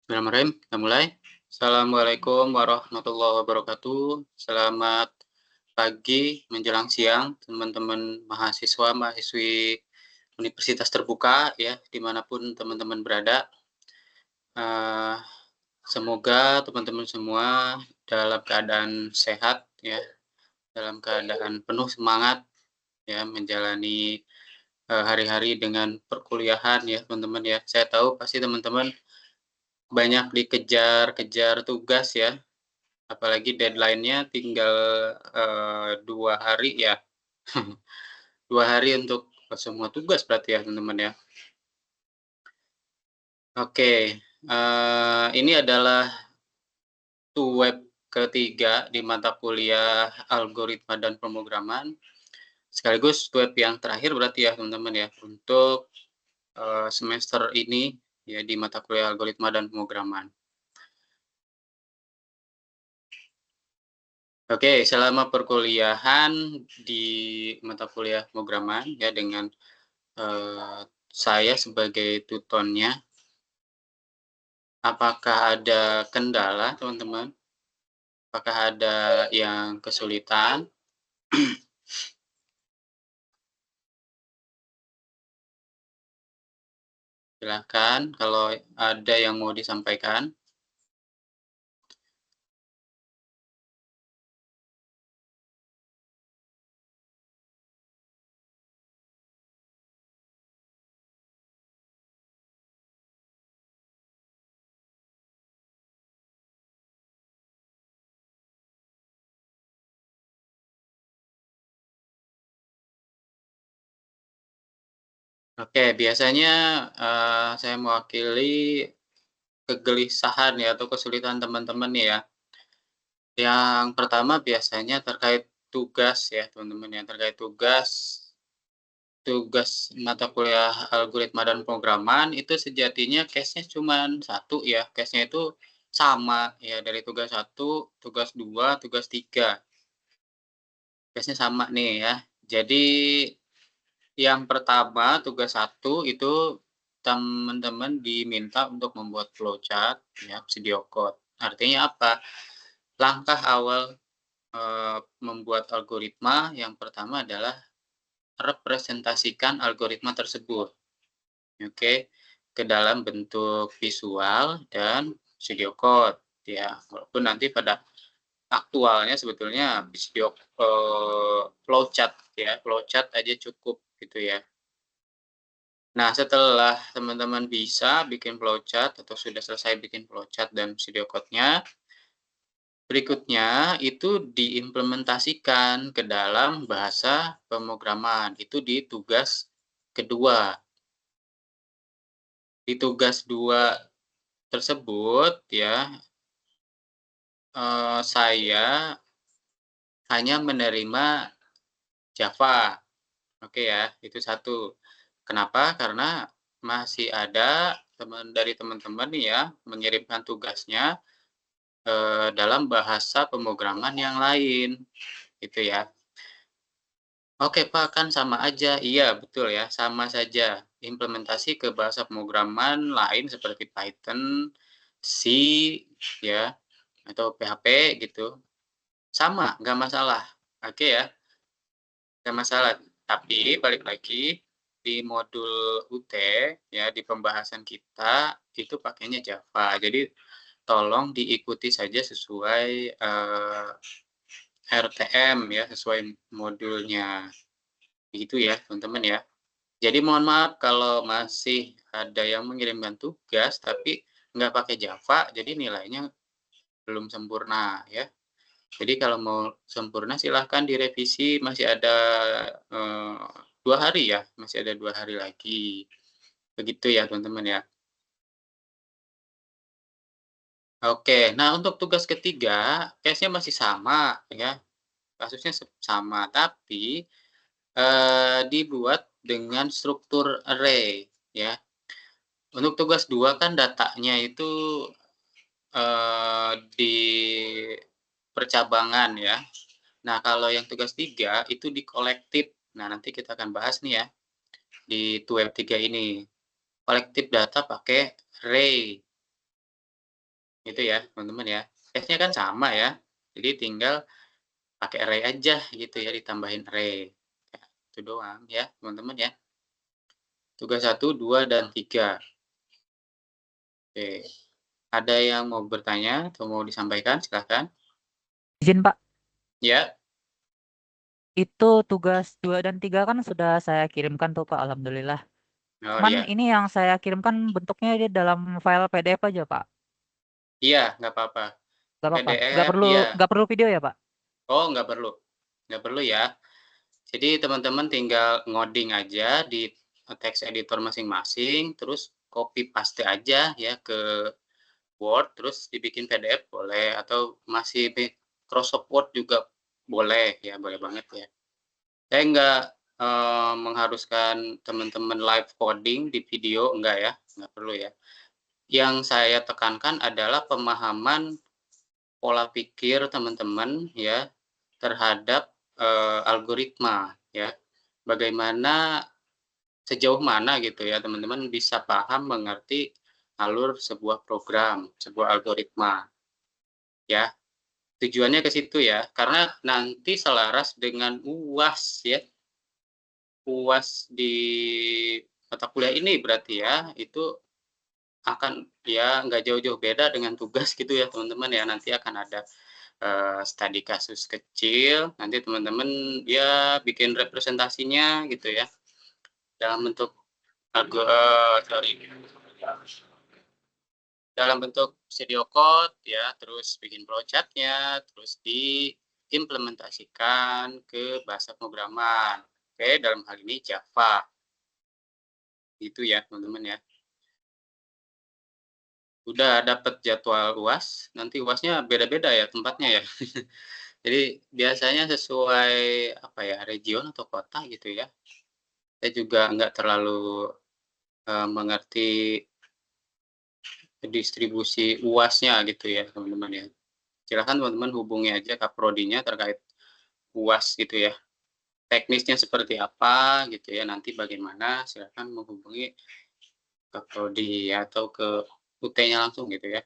Bismillahirrahmanirrahim, kita mulai. Assalamualaikum warahmatullahi wabarakatuh. Selamat pagi menjelang siang, teman-teman mahasiswa, mahasiswi Universitas Terbuka ya, dimanapun teman-teman berada. Uh, Semoga teman-teman semua dalam keadaan sehat ya, dalam keadaan penuh semangat ya menjalani hari-hari dengan perkuliahan ya teman-teman ya. Saya tahu pasti teman-teman banyak dikejar-kejar tugas ya. Apalagi deadline-nya tinggal, 2 hari ya. 2 hari untuk semua tugas berarti ya, teman-teman, ya. Oke, ini adalah web ketiga di mata kuliah algoritma dan pemrograman, sekaligus web yang terakhir berarti ya, teman-teman, ya, untuk, semester ini ya di mata kuliah algoritma dan pemrograman. Oke, selama perkuliahan di mata kuliah pemrograman ya dengan saya sebagai tutornya, apakah ada kendala, teman-teman? Apakah ada yang kesulitan? Silakan kalau ada yang mau disampaikan. Oke, biasanya, saya mewakili kegelisahan ya atau kesulitan teman-teman nih ya. Yang pertama biasanya terkait tugas ya, teman-teman ya, terkait tugas tugas mata kuliah algoritma dan pemrograman itu sejatinya case-nya cuman satu ya, case-nya itu sama ya dari tugas satu, tugas 2, tugas 3. Case-nya sama nih ya. Jadi yang pertama tugas satu itu teman-teman diminta untuk membuat flowchart ya, video code. Artinya apa? Langkah awal, membuat algoritma yang pertama adalah representasikan algoritma tersebut. Oke, ke dalam bentuk visual dan video code, ya. Walaupun nanti pada aktualnya sebetulnya video, flowchart ya, flowchart aja cukup gitu ya. Nah, setelah teman-teman bisa bikin flowchart atau sudah selesai bikin flowchart dan video code-nya, berikutnya itu diimplementasikan ke dalam bahasa pemrograman, itu di tugas kedua. Di tugas 2 tersebut ya, saya hanya menerima Java, oke ya, itu satu. Kenapa? Karena masih ada dari teman-teman nih ya, mengirimkan tugasnya, dalam bahasa pemrograman yang lain, gitu ya. "Oke Pak, kan sama aja." Iya, betul ya, sama saja. Implementasi ke bahasa pemrograman lain seperti Python, C, ya, atau PHP gitu, sama, nggak masalah. Oke ya, nggak masalah. Tapi balik lagi, di modul UT, ya, di pembahasan kita, itu pakainya Java. Jadi tolong diikuti saja sesuai, RTM ya, sesuai modulnya. Begitu ya, teman-teman ya. Jadi mohon maaf kalau masih ada yang mengirimkan tugas, tapi nggak pakai Java, jadi nilainya belum sempurna ya. Jadi kalau mau sempurna silahkan direvisi, masih ada, eee, 2 hari ya, masih ada 2 hari lagi. Begitu ya teman-teman ya. Oke, nah untuk tugas ketiga, case-nya masih sama ya, kasusnya sama, tapi, dibuat dengan struktur array ya. Untuk tugas 2 kan datanya itu, di percabangan ya. Nah, kalau yang tugas 3 itu di kolektif. Nah, nanti kita akan bahas nih ya, di web 3 ini. Kolektif data pakai array. Itu ya, teman-teman ya. Tesnya kan sama ya, jadi tinggal pakai array aja gitu ya, ditambahin array. Ya, itu doang ya, teman-teman ya. Tugas 1, 2, dan 3. Oke. Ada yang mau bertanya atau mau disampaikan? Silahkan. Izin Pak, Ya? itu tugas 2 dan 3 kan sudah saya kirimkan tuh Pak, alhamdulillah. Oh, Cuman iya. ini yang saya kirimkan bentuknya dia dalam file PDF aja Pak. Iya, nggak apa-apa. Gak apa-apa, PDF, iya. nggak perlu video ya Pak? Oh, nggak perlu. Nggak perlu ya. Jadi teman-teman tinggal ngoding aja di text editor masing-masing, terus copy paste aja ya ke Word, terus dibikin PDF boleh, atau masih Microsoft Word juga boleh ya, boleh banget ya. Saya nggak, mengharuskan teman-teman live coding di video, enggak ya, nggak perlu ya. Yang saya tekankan adalah pemahaman pola pikir teman-teman ya, terhadap, algoritma ya. Bagaimana, sejauh mana gitu ya teman-teman bisa paham, mengerti alur sebuah program, sebuah algoritma ya. Tujuannya ke situ ya, karena nanti selaras dengan UAS ya. UAS di mata kuliah ini berarti ya, itu akan ya nggak jauh-jauh beda dengan tugas gitu ya teman-teman ya. Nanti akan ada studi kasus kecil, nanti teman-teman ya bikin representasinya gitu ya, dalam bentuk sorry, dalam bentuk video code ya, terus bikin flowchart-nya, terus diimplementasikan ke bahasa pemrograman. Oke, dalam hal ini Java. Itu ya teman-teman ya. Udah dapat jadwal UAS, nanti UASnya beda-beda ya tempatnya ya. Jadi biasanya sesuai apa ya, region atau kota gitu ya. Saya juga nggak terlalu mengerti distribusi UASnya gitu ya teman-teman ya. Silakan teman-teman hubungi aja kaprodinya terkait UAS gitu ya. Teknisnya seperti apa gitu ya, nanti bagaimana silakan menghubungi kaprodi atau ke UT-nya langsung gitu ya.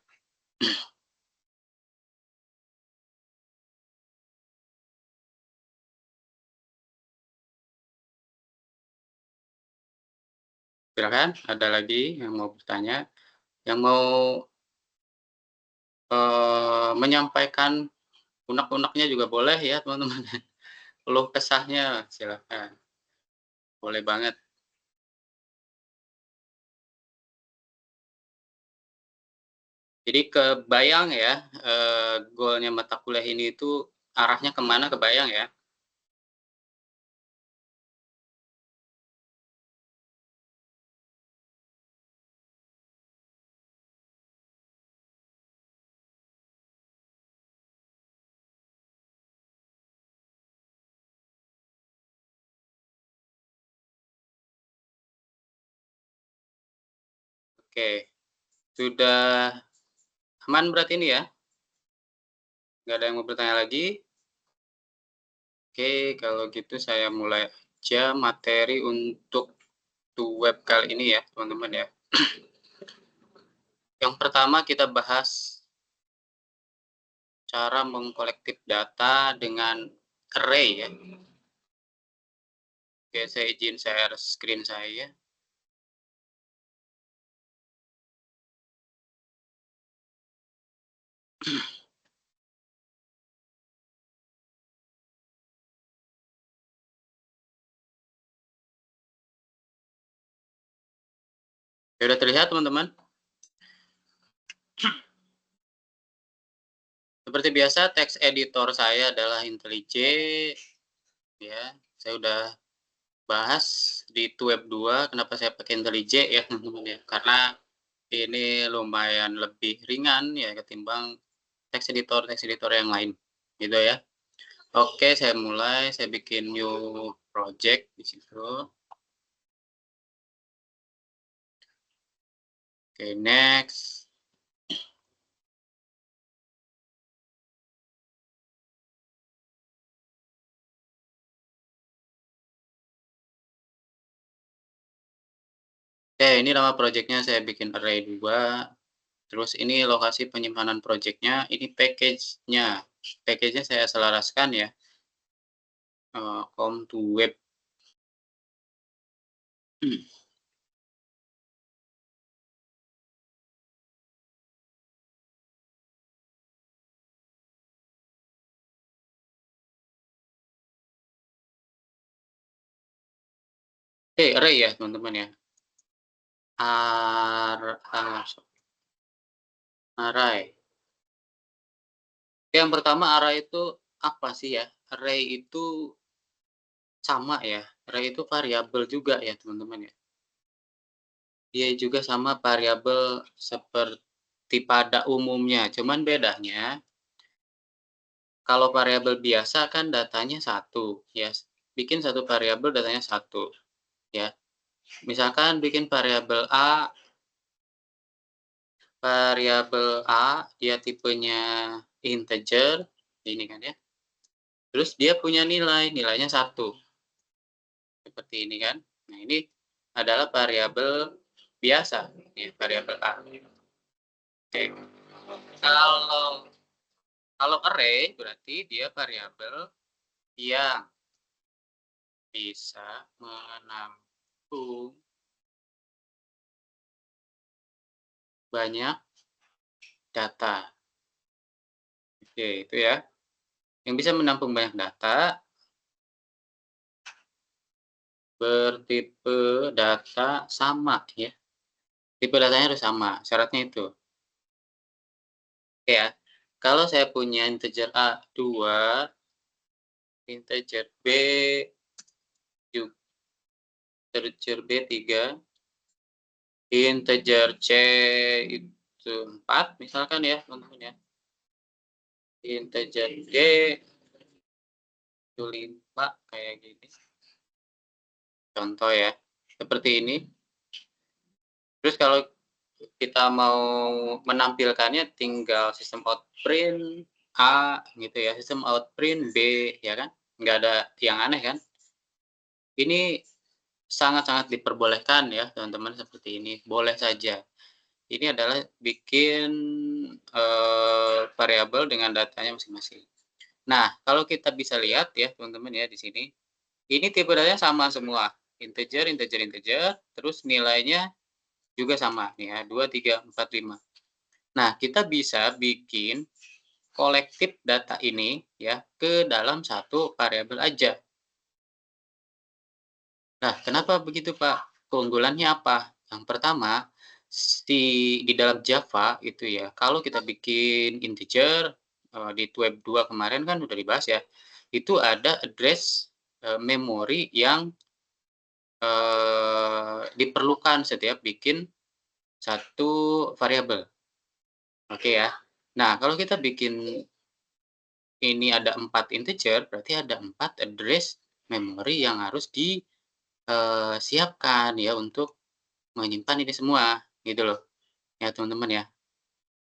Silakan, ada lagi yang mau bertanya, yang mau menyampaikan unek-uneknya juga boleh ya teman-teman. Keluh kesahnya silakan, boleh banget. Jadi kebayang ya, goalnya mata kuliah ini itu arahnya kemana, kebayang ya? Oke, sudah aman berarti ini ya? Nggak ada yang mau bertanya lagi? Oke, kalau gitu saya mulai aja materi untuk web kali ini ya, teman-teman ya. Yang pertama kita bahas cara mengkolektif data dengan array ya. Oke, saya izin share screen saya. Sudah terlihat teman-teman? Seperti biasa, text editor saya adalah IntelliJ. Ya, saya udah bahas di Web 2 kenapa saya pakai IntelliJ ya teman-teman ya. Karena ini lumayan lebih ringan ya ketimbang text editor yang lain. Gitu ya. Oke, saya mulai, saya bikin new project di situ. Oke, next. Oke, ini nama projectnya saya bikin array 2. Terus ini lokasi penyimpanan project-nya, ini package-nya. Package-nya saya selaraskan ya, com to web. Array ya teman-teman ya. Array. Yang pertama array itu apa sih ya? Array itu sama ya, array itu variabel juga ya teman-teman ya. Dia juga sama variabel seperti pada umumnya, cuman bedanya kalau variabel biasa kan datanya satu ya, bikin satu variabel datanya satu ya. Misalkan bikin variabel A dia tipenya integer, ini kan ya. Terus dia punya nilainya 1. Seperti ini kan. Nah, ini adalah variabel biasa, ya, variabel A. Oke. Kalau array berarti dia variabel yang bisa menampung banyak data. Oke, itu ya. Yang bisa menampung banyak data bertipe data sama ya. Tipe datanya harus sama, syaratnya itu. Oke ya. Kalau saya punya integer A 2, integer B juga, integer B 3, integer C itu 4 misalkan ya teman-teman ya. Integer D itu 5 kayak gini. Contoh ya, seperti ini. Terus kalau kita mau menampilkannya tinggal sistem out print A gitu ya, sistem out print B ya kan, nggak ada yang aneh kan. Ini sangat-sangat diperbolehkan ya teman-teman seperti ini, boleh saja. Ini adalah bikin variabel dengan datanya masing-masing. Nah, kalau kita bisa lihat ya teman-teman ya di sini, ini tipe datanya sama semua, integer, integer, integer, terus nilainya juga sama nih ya, 2, 3, 4, 5. Nah, kita bisa bikin kolektif data ini ya ke dalam satu variabel aja. Nah, kenapa begitu, Pak? Keunggulannya apa? Yang pertama, di dalam Java itu ya, kalau kita bikin integer di web 2 kemarin kan udah dibahas ya, itu ada address memori yang diperlukan setiap bikin satu variabel. Oke ya. Nah, kalau kita bikin ini ada 4 integer, berarti ada 4 address memori yang harus disiapkan ya untuk menyimpan ini semua, gitu loh. Ya, teman-teman ya.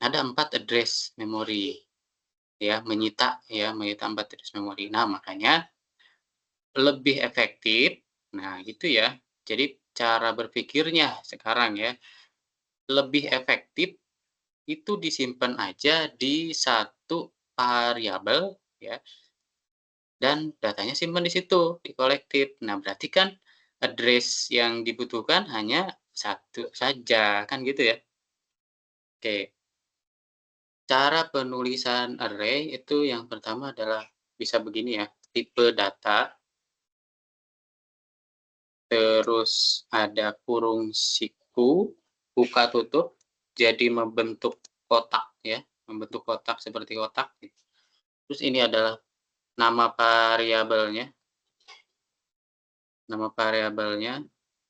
Ada 4 address memori ya, menyita 4 address memori. Nah, makanya lebih efektif, nah gitu ya. Jadi cara berpikirnya sekarang ya, lebih efektif itu disimpan aja di satu variabel ya, dan datanya simpan di situ, di kolektif. Nah, berarti kan address yang dibutuhkan hanya satu saja, kan gitu ya. Oke, cara penulisan array itu yang pertama adalah bisa begini ya, tipe data, terus ada kurung siku, buka tutup, jadi membentuk kotak ya, membentuk kotak seperti kotak gitu. Terus ini adalah nama variabelnya,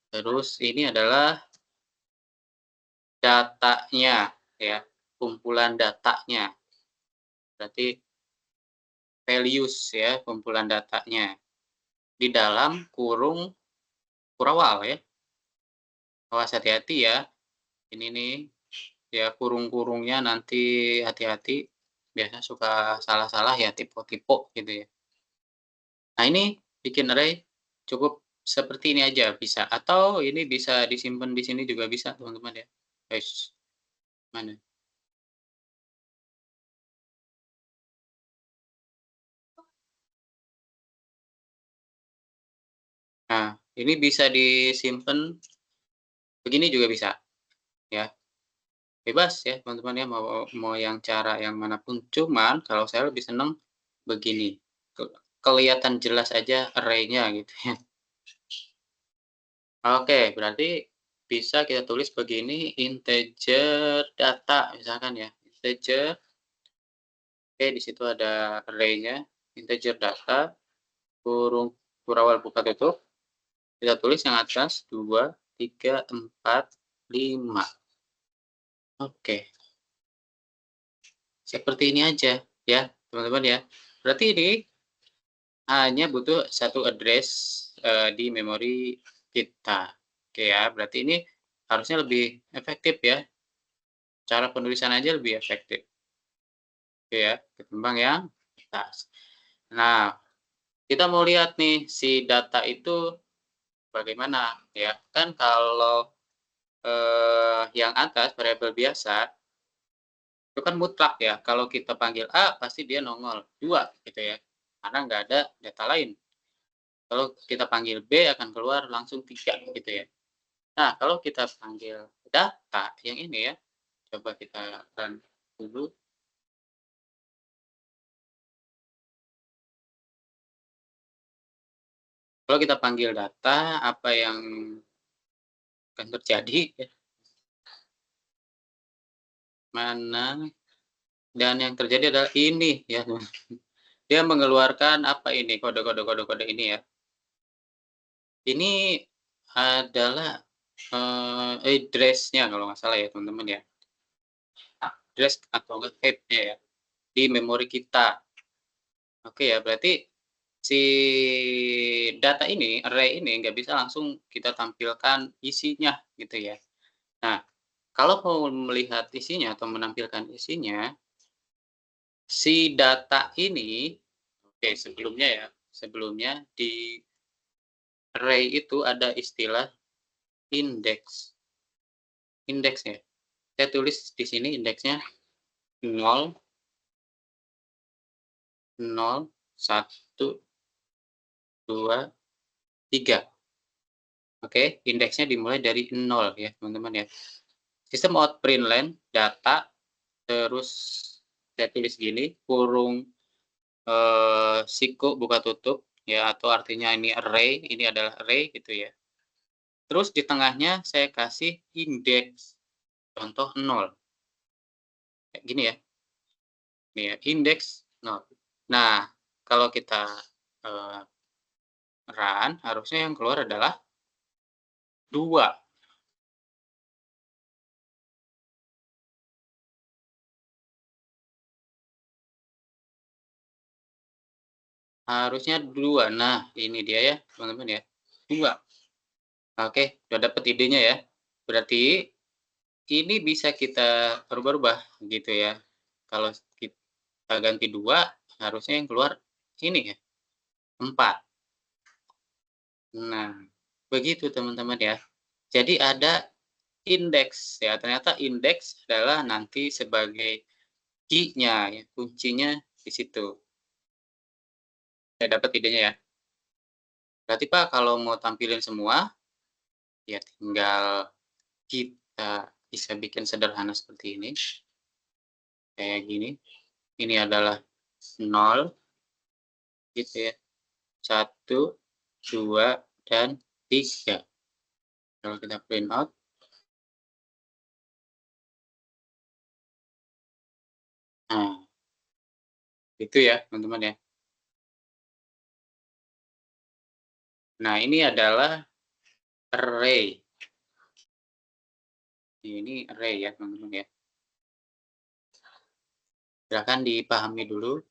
terus ini adalah datanya ya, kumpulan datanya. Berarti values ya, kumpulan datanya. Di dalam kurung kurawal ya. Awas hati-hati ya. Ini nih ya kurung-kurungnya nanti hati-hati. Biasa suka salah-salah ya, tipe-tipe gitu ya. Nah, ini bikin array cukup seperti ini aja bisa, atau ini bisa disimpan di sini juga bisa teman-teman ya. Guys, mana? Nah, ini bisa disimpan begini juga bisa, ya. Bebas ya teman-teman ya, mau mau yang cara yang manapun, cuman kalau saya lebih seneng begini, kelihatan jelas aja array-nya gitu ya. Oke, berarti bisa kita tulis begini, integer data misalkan ya, integer, oke di situ ada array-nya, integer data, kurung kurawal buka tutup, kita tulis yang atas 2, 3, 4, 5. Oke, seperti ini aja ya teman-teman ya. Berarti ini hanya butuh satu address, di memori kita. Oke ya, berarti ini harusnya lebih efektif ya, cara penulisan aja lebih efektif, oke ya, ketimbang yang atas. Nah, kita mau lihat nih si data itu bagaimana ya, kan kalau, yang atas variabel biasa, itu kan mutlak ya, kalau kita panggil A pasti dia nongol 2 gitu ya, karena nggak ada data lain. Kalau kita panggil B akan keluar langsung 3 gitu ya. Nah, kalau kita panggil data yang ini ya, coba kita run dulu. Kalau kita panggil data, apa yang akan terjadi ya, mana, dan yang terjadi adalah ini ya, dia mengeluarkan apa ini, kode-kode ini ya. Ini adalah, address-nya kalau nggak salah ya teman-teman ya, address atau enggak head-nya ya, di memori kita. Oke ya, berarti si data ini, array ini nggak bisa langsung kita tampilkan isinya gitu ya. Nah, kalau mau melihat isinya atau menampilkan isinya, si data ini, oke sebelumnya ya, sebelumnya di array itu ada istilah indeks. Indeks ya. Saya tulis di sini indeksnya 0, 0, 1, 2, 3. Oke, indeksnya dimulai dari 0 ya teman-teman ya. Sistem out println data, terus saya tulis gini, kurung, siku buka tutup, ya atau artinya ini array, ini adalah array gitu ya. Terus di tengahnya saya kasih indeks, contoh 0, kayak gini ya, ini ya, indeks 0. Nah, kalau kita, eee, run, harusnya yang keluar adalah 2, harusnya 2. Nah, ini dia ya teman-teman ya, 2. Oke, udah dapet idenya ya. Berarti ini bisa kita rubah-rubah gitu ya. Kalau kita ganti 2, harusnya yang keluar ini ya, 4. Nah, begitu teman-teman ya. Jadi ada indeks ya, ternyata indeks adalah nanti sebagai key-nya ya, kuncinya di situ. Saya dapat idenya ya. Berarti Pak kalau mau tampilin semua, ya tinggal kita bisa bikin sederhana seperti ini, kayak gini. Ini adalah 0 gitu ya, 1, 2, dan 3. Kalau kita print out, nah itu ya teman-teman ya. Nah ini adalah array, ini array ya teman-teman ya. Silahkan dipahami dulu.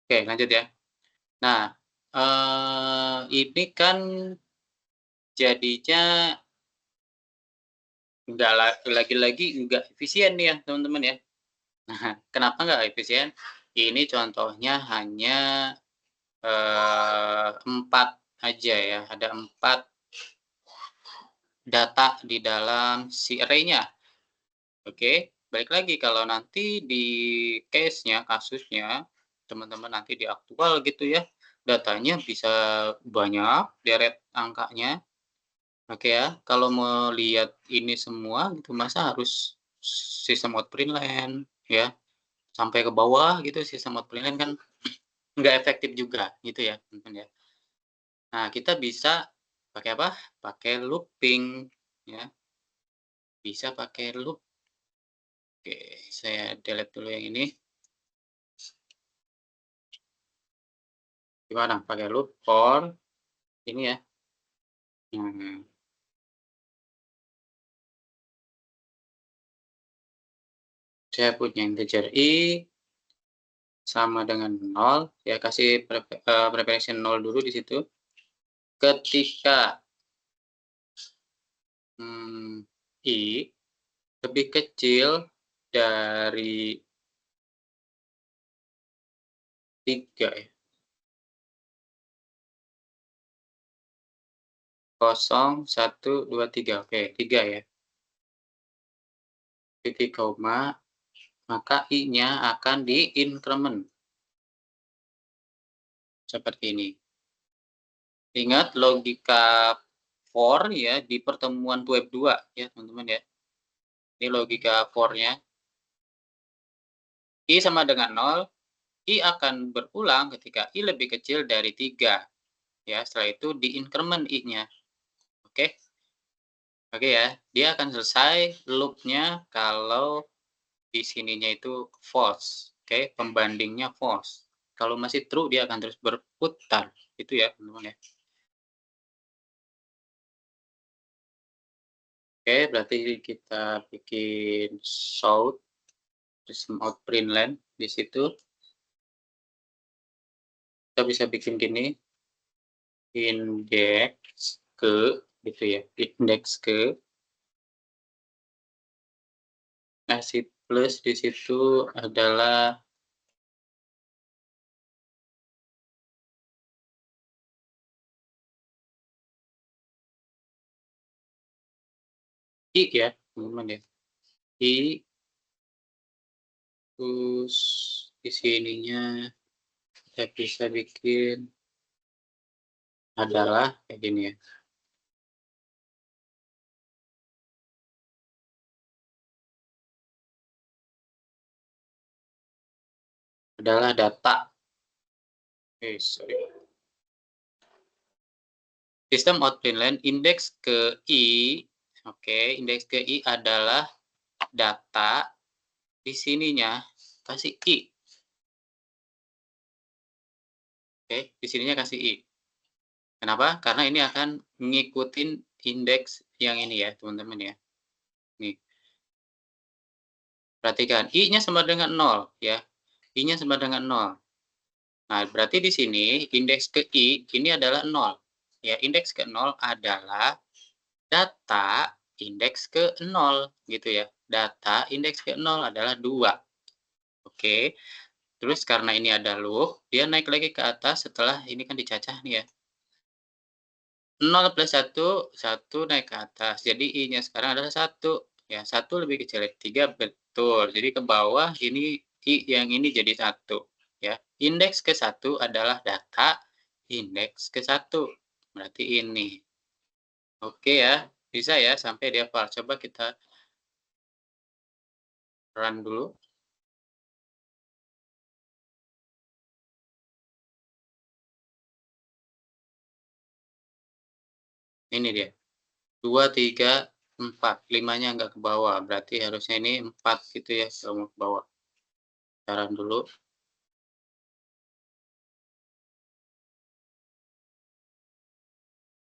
Oke, lanjut ya. Nah, ini kan jadinya nggak lagi-lagi nggak efisien nih ya, teman-teman ya. Nah, kenapa nggak efisien? Ini contohnya hanya, 4 aja ya, ada 4 data di dalam si array-nya. Oke, balik lagi kalau nanti di case-nya, kasusnya, teman-teman nanti di aktual gitu ya, datanya bisa banyak, deret angkanya. Oke ya, kalau mau lihat ini semua gitu, masa harus sistem outprintlen ya, sampai ke bawah gitu sistem outprintlen kan nggak efektif juga gitu ya, teman-teman ya. Nah, kita bisa pakai apa? Pakai looping ya, bisa pakai loop. Oke, saya delete dulu yang ini. Gimana? Pakai loop for ini ya. Nah, saya punya integer i sama dengan 0, ya kasih preferensi 0 dulu di situ. Ketika i lebih kecil dari 3 ya, 0, 1, 2, 3, oke 3 ya, titik koma, maka i-nya akan diinkremen seperti ini. Ingat logika for ya di pertemuan web 2 ya teman-teman ya. Ini logika for-nya. I sama dengan 0, i akan berulang ketika i lebih kecil dari 3. Ya, setelah itu diinkremen i-nya. Oke? Oke ya, dia akan selesai loop-nya kalau di sininya itu false. Oke, pembandingnya false. Kalau masih true, dia akan terus berputar. Itu ya, teman-teman ya. Oke, berarti kita bikin shout, terus out println di situ. Kita bisa bikin gini, indeks ke, gitu ya, indeks ke, nah si plus di situ adalah i ya, teman-teman ya. I, terus di sininya kita bisa bikin adalah kayak gini ya. Adalah data. Sorry. Sistem outprintln indeks ke i, oke, indeks ke i adalah data, di sininya kasih i. Oke, di sininya kasih i. Kenapa? Karena ini akan ngikutin indeks yang ini ya, teman-teman ya. Nih, perhatikan i-nya sama dengan 0 ya. I-nya sama dengan 0. Nah, berarti di sini indeks ke i ini adalah 0. Ya, indeks ke 0 adalah data indeks ke 0 gitu ya. Data indeks ke 0 adalah 2. Oke. Terus karena ini ada loop, dia naik lagi ke atas setelah ini kan dicacah nih ya. 0 plus 1, 1 naik ke atas. Jadi I-nya sekarang adalah 1. Ya, 1 lebih kecil dari 3, betul. Jadi ke bawah ini I yang ini jadi 1. Ya, indeks ke 1 adalah data indeks ke 1. Berarti ini. Oke ya, bisa ya sampai di hafal. Coba kita run dulu. Ini dia. 2, 3, 4. 5-nya nggak ke bawah. Berarti harusnya ini 4 gitu ya, kalau mau ke bawah. Kita run dulu.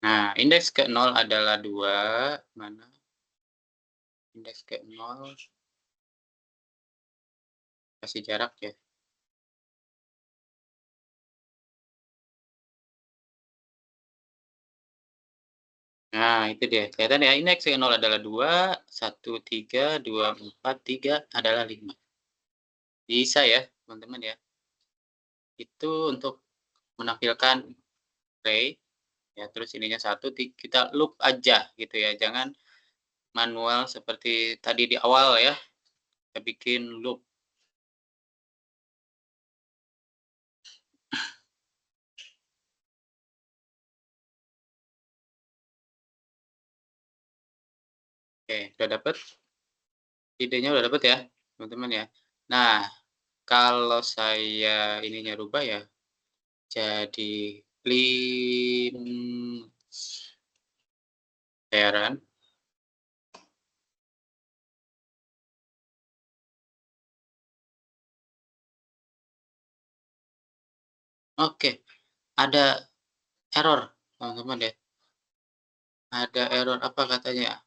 Nah, indeks ke 0 adalah 2. Mana? Indeks ke 0. Kasih jarak ya. Nah, itu dia. Kelihatan ya, indeks yang 0 adalah 2, 1, 3, 2, 4, 3 adalah 5. Bisa ya, teman-teman ya. Itu untuk menampilkan array, ya, terus ininya 1, kita loop aja gitu ya. Jangan manual seperti tadi di awal ya, kita bikin loop. Oke, udah dapet? Idenya udah dapet ya, teman-teman ya. Nah, kalau saya ininya rubah ya, jadi heran. Oke, ada error, teman-teman ya. Ada error apa katanya?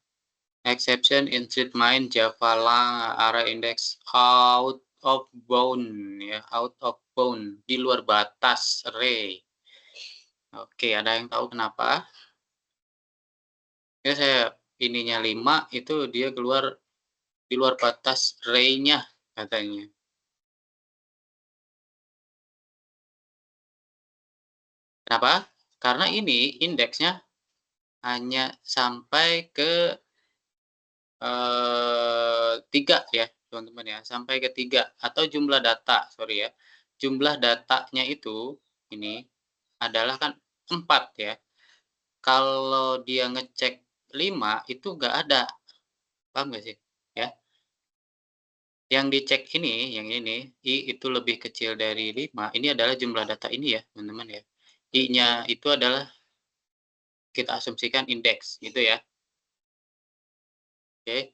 Exception in treat mine Java lang array index out of bound ya, out of bound, di luar batas array. Oke, ada yang tahu kenapa? Ya saya ininya 5 itu dia keluar di luar batas array-nya katanya. Kenapa? Karena ini indeksnya hanya sampai ke 3 ya, teman-teman ya, sampai ke 3 atau jumlah data, sorry ya. Jumlah datanya itu, ini, adalah kan 4 ya. Kalau dia ngecek 5 itu nggak ada, paham nggak sih? Ya, yang dicek ini, yang ini, I itu lebih kecil dari 5, ini adalah jumlah data ini ya, teman-teman ya. I-nya itu adalah kita asumsikan indeks, gitu ya. Oke.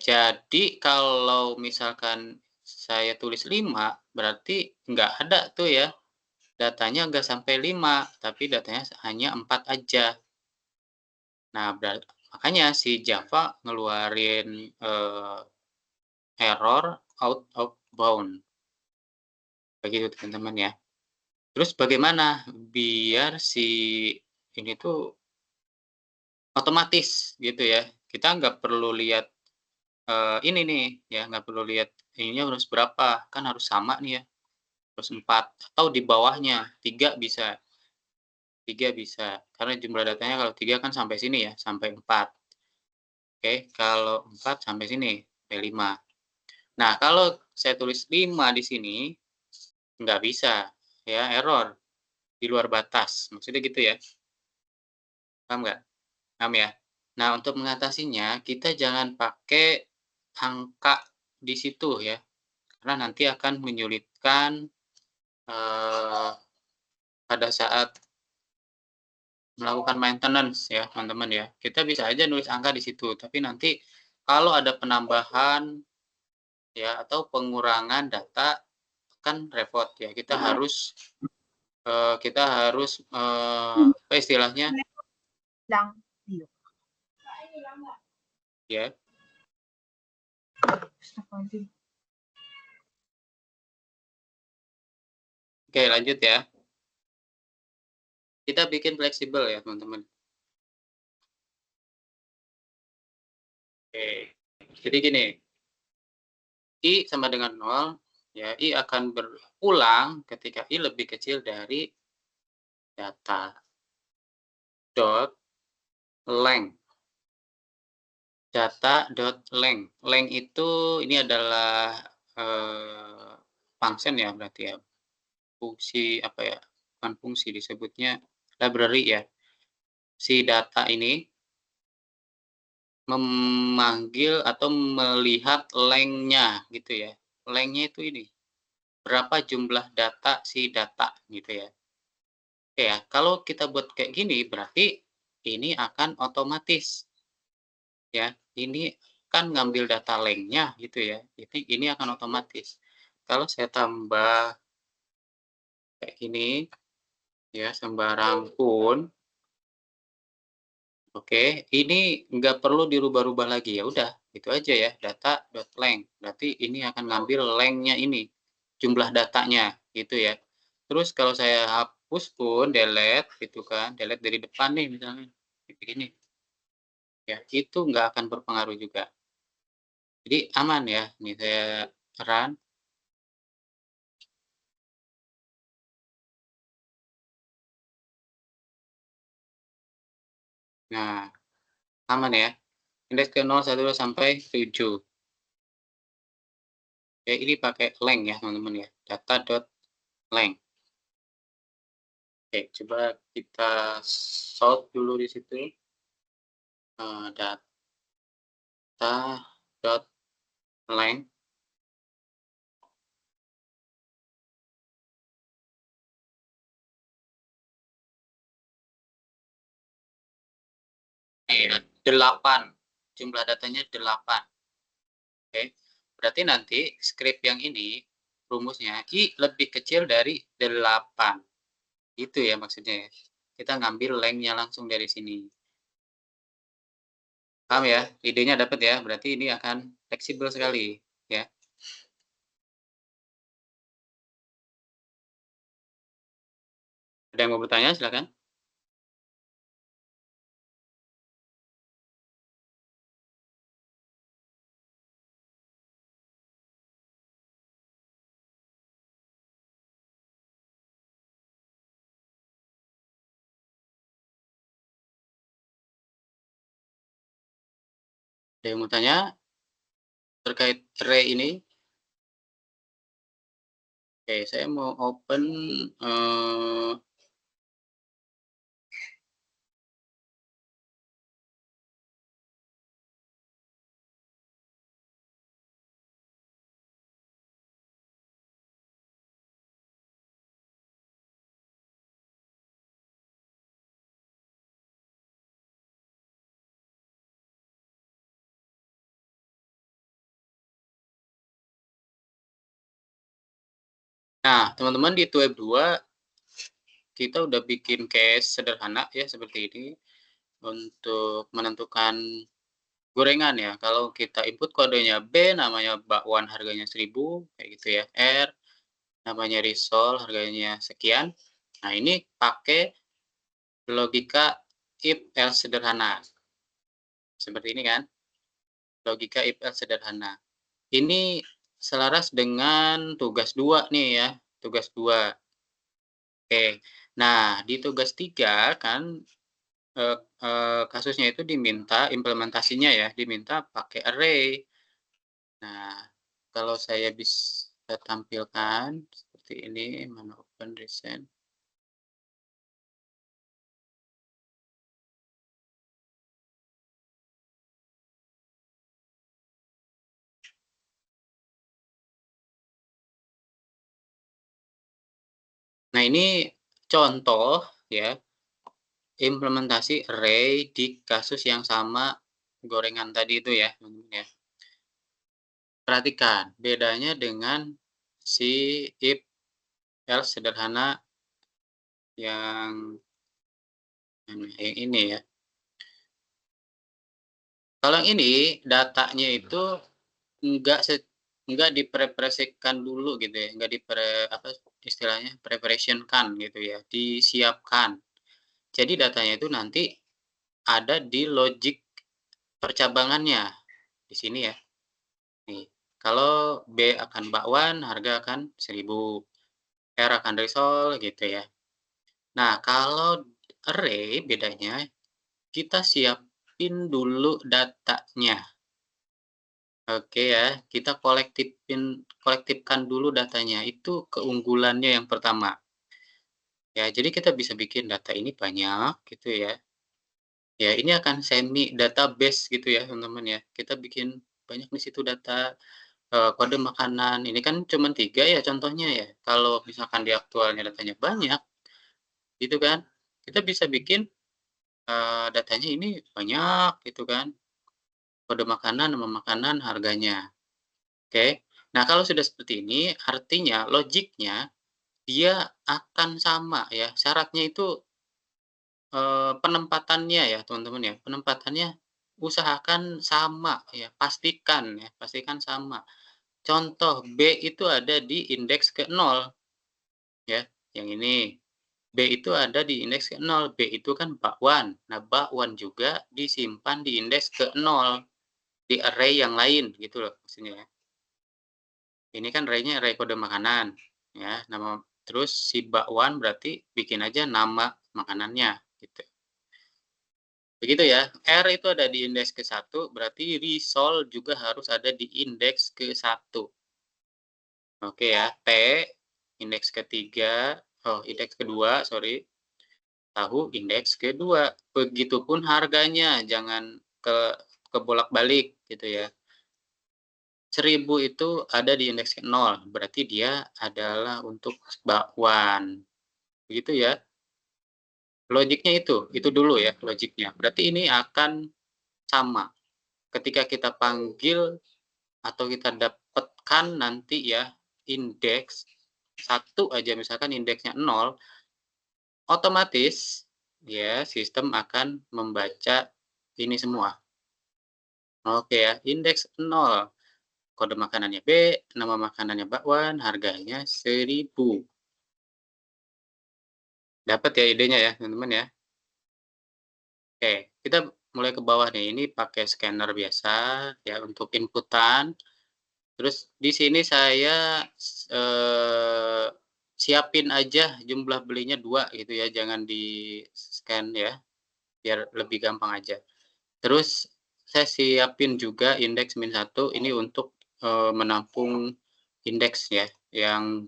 Jadi kalau misalkan saya tulis 5, berarti nggak ada tuh ya, datanya nggak sampai 5, tapi datanya hanya 4 aja. Nah, makanya si Java ngeluarin, error out of bound, begitu teman-teman ya. Terus bagaimana biar si ini tuh otomatis gitu ya, kita nggak perlu lihat, ini nih ya, nggak perlu lihat ininya harus berapa, kan harus sama nih ya. Terus 4 atau di bawahnya 3 bisa, 3 bisa. Karena jumlah datanya kalau 3 kan sampai sini ya, sampai 4. Oke, kalau 4 sampai sini, sampai 5. Nah, kalau saya tulis 5 di sini, nggak bisa, ya, error, di luar batas. Maksudnya gitu ya, paham nggak? Paham ya? Nah, untuk mengatasinya, kita jangan pakai angka di situ ya, karena nanti akan menyulitkan, pada saat melakukan maintenance ya, teman-teman ya. Kita bisa aja nulis angka di situ, tapi nanti kalau ada penambahan ya atau pengurangan data kan repot ya. Kita harus apa istilahnya? Ya. Oke, lanjut ya. Kita bikin fleksibel ya, teman-teman. Oke. Jadi gini, I sama dengan 0, ya, I akan berulang ketika I lebih kecil dari data dot length. Data.length. Length itu ini adalah, function ya berarti ya, fungsi apa ya, bukan fungsi disebutnya library ya. Si data ini memanggil atau melihat length-nya gitu ya. Length-nya itu ini, berapa jumlah data si data gitu ya. Oke ya, kalau kita buat kayak gini berarti ini akan otomatis ya. Ini kan ngambil data length-nya gitu ya. Ini akan otomatis. Kalau saya tambah kayak gini ya, sembarang pun, oke, ini nggak perlu dirubah-rubah lagi, ya udah itu aja ya, data.length. Berarti ini akan ngambil length-nya ini, jumlah datanya gitu ya. Terus kalau saya hapus pun, delete gitu kan, delete dari depan nih misalnya, begini. Ya, itu nggak akan berpengaruh juga. Jadi aman ya, nih saya run. Nah, aman ya. Indeks ke 0, 1, 2, sampai 7. Ya, ini pakai lang ya teman-teman ya, data.lang. Oke, coba kita sort dulu di situ. Data.lang. Iya, 8. Jumlah datanya 8. Oke. Berarti nanti script yang ini rumusnya I lebih kecil dari 8. Itu ya maksudnya ya. Kita ngambil length-nya langsung dari sini. Paham ya? Idenya dapat ya? Berarti ini akan fleksibel sekali ya. Ada yang mau bertanya silakan. Ada yang mau tanya terkait array ini? Oke, saya mau open nah, teman-teman di Web 2 kita udah bikin case sederhana ya seperti ini untuk menentukan gorengan ya. Kalau kita input kodenya B, namanya bakwan harganya 1000 kayak gitu ya. R namanya risol harganya sekian. Nah, ini pakai logika if else sederhana. Seperti ini kan? Logika if else sederhana. Ini selaras dengan tugas 2 nih ya, tugas 2. Oke. Nah, di tugas 3 kan kasusnya itu diminta implementasinya ya, diminta pakai array. Nah, kalau saya bisa tampilkan seperti ini, mana open recent. Nah, ini contoh ya, implementasi array di kasus yang sama gorengan tadi itu ya, teman-teman ya. Perhatikan bedanya dengan si if else sederhana yang ini ya. Kalau yang ini datanya itu enggak enggak dipreparasikan dulu gitu ya, enggak apa istilahnya preparation-kan gitu ya, disiapkan. Jadi datanya itu nanti ada di logic percabangannya di sini ya. Nih, kalau B akan bakwan, harga akan 1000, R akan risol gitu ya. Nah, kalau array bedanya kita siapin dulu datanya. Oke ya, kita kolektifkan dulu datanya, itu keunggulannya yang pertama. Ya, jadi kita bisa bikin data ini banyak gitu ya. Ya, ini akan semi database gitu ya, teman-teman ya. Kita bikin banyak di situ data, kode makanan, ini kan cuma 3 ya contohnya ya. Kalau misalkan di aktualnya datanya banyak, gitu kan, kita bisa bikin, datanya ini banyak gitu kan. Kode makanan, nama makanan, harganya. Oke. Nah, kalau sudah seperti ini, artinya logiknya dia akan sama ya, syaratnya itu, penempatannya ya teman-teman ya, penempatannya usahakan sama ya, pastikan sama. Contoh B itu ada di indeks ke 0 ya, yang ini. B itu ada di indeks ke 0, B itu kan bakwan. Nah, bakwan juga disimpan di indeks ke 0, di array yang lain gitu loh maksudnya ya. Ini kan array-nya array kode makanan, ya, terus si bakwan berarti bikin aja nama makanannya, gitu. Begitu ya, R itu ada di indeks ke 1, berarti risol juga harus ada di indeks ke 1. Oke ya, T, indeks ketiga, indeks kedua, sorry, tahu indeks kedua. Begitupun harganya, jangan kebolak-balik gitu ya. 1000 itu ada di indeks 0, berarti dia adalah untuk bakwan. Begitu ya. Logiknya itu dulu ya logiknya. Berarti ini akan sama. Ketika kita panggil atau kita dapatkan nanti ya indeks satu aja, misalkan indeksnya 0, otomatis ya sistem akan membaca ini semua. Oke ya, indeks 0. Kode makanannya B, nama makanannya bakwan, harganya 1000. Dapat ya idenya ya, teman-teman ya? Oke, kita mulai ke bawah nih. Ini pakai scanner biasa ya untuk inputan. Terus di sini saya siapin aja jumlah belinya 2 gitu ya, jangan di-scan ya, biar lebih gampang aja. Terus saya siapin juga indeks -1 ini untuk, menampung indeks ya, yang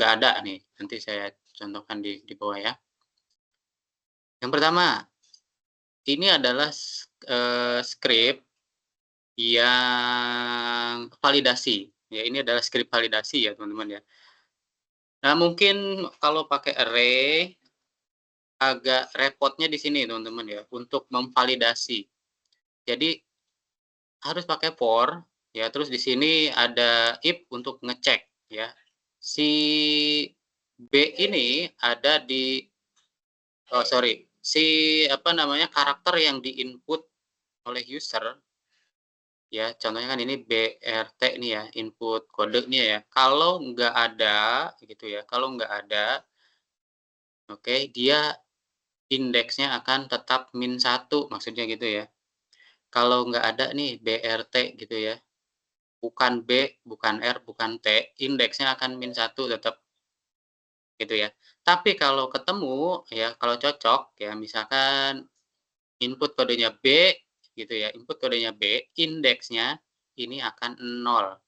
nggak ada nih, nanti saya contohkan di bawah ya. Yang pertama, ini adalah script yang validasi, ya ini adalah script validasi ya teman-teman ya. Nah mungkin kalau pakai array, agak repotnya di sini teman-teman ya, untuk memvalidasi. Jadi harus pakai for, ya terus di sini ada if untuk ngecek ya. Si B ini ada di sorry, si apa namanya, karakter yang di-input oleh user, ya contohnya kan ini BRT nih ya, input kodenya ya. Kalau nggak ada gitu ya, kalau nggak ada, oke, dia indeksnya akan tetap -1, maksudnya gitu ya. Kalau nggak ada nih BRT gitu ya, bukan B, bukan R, bukan T, indeksnya akan -1 tetap, gitu ya. Tapi kalau ketemu ya, kalau cocok ya, misalkan input kodenya B gitu ya, input kodenya B, indeksnya ini akan 0.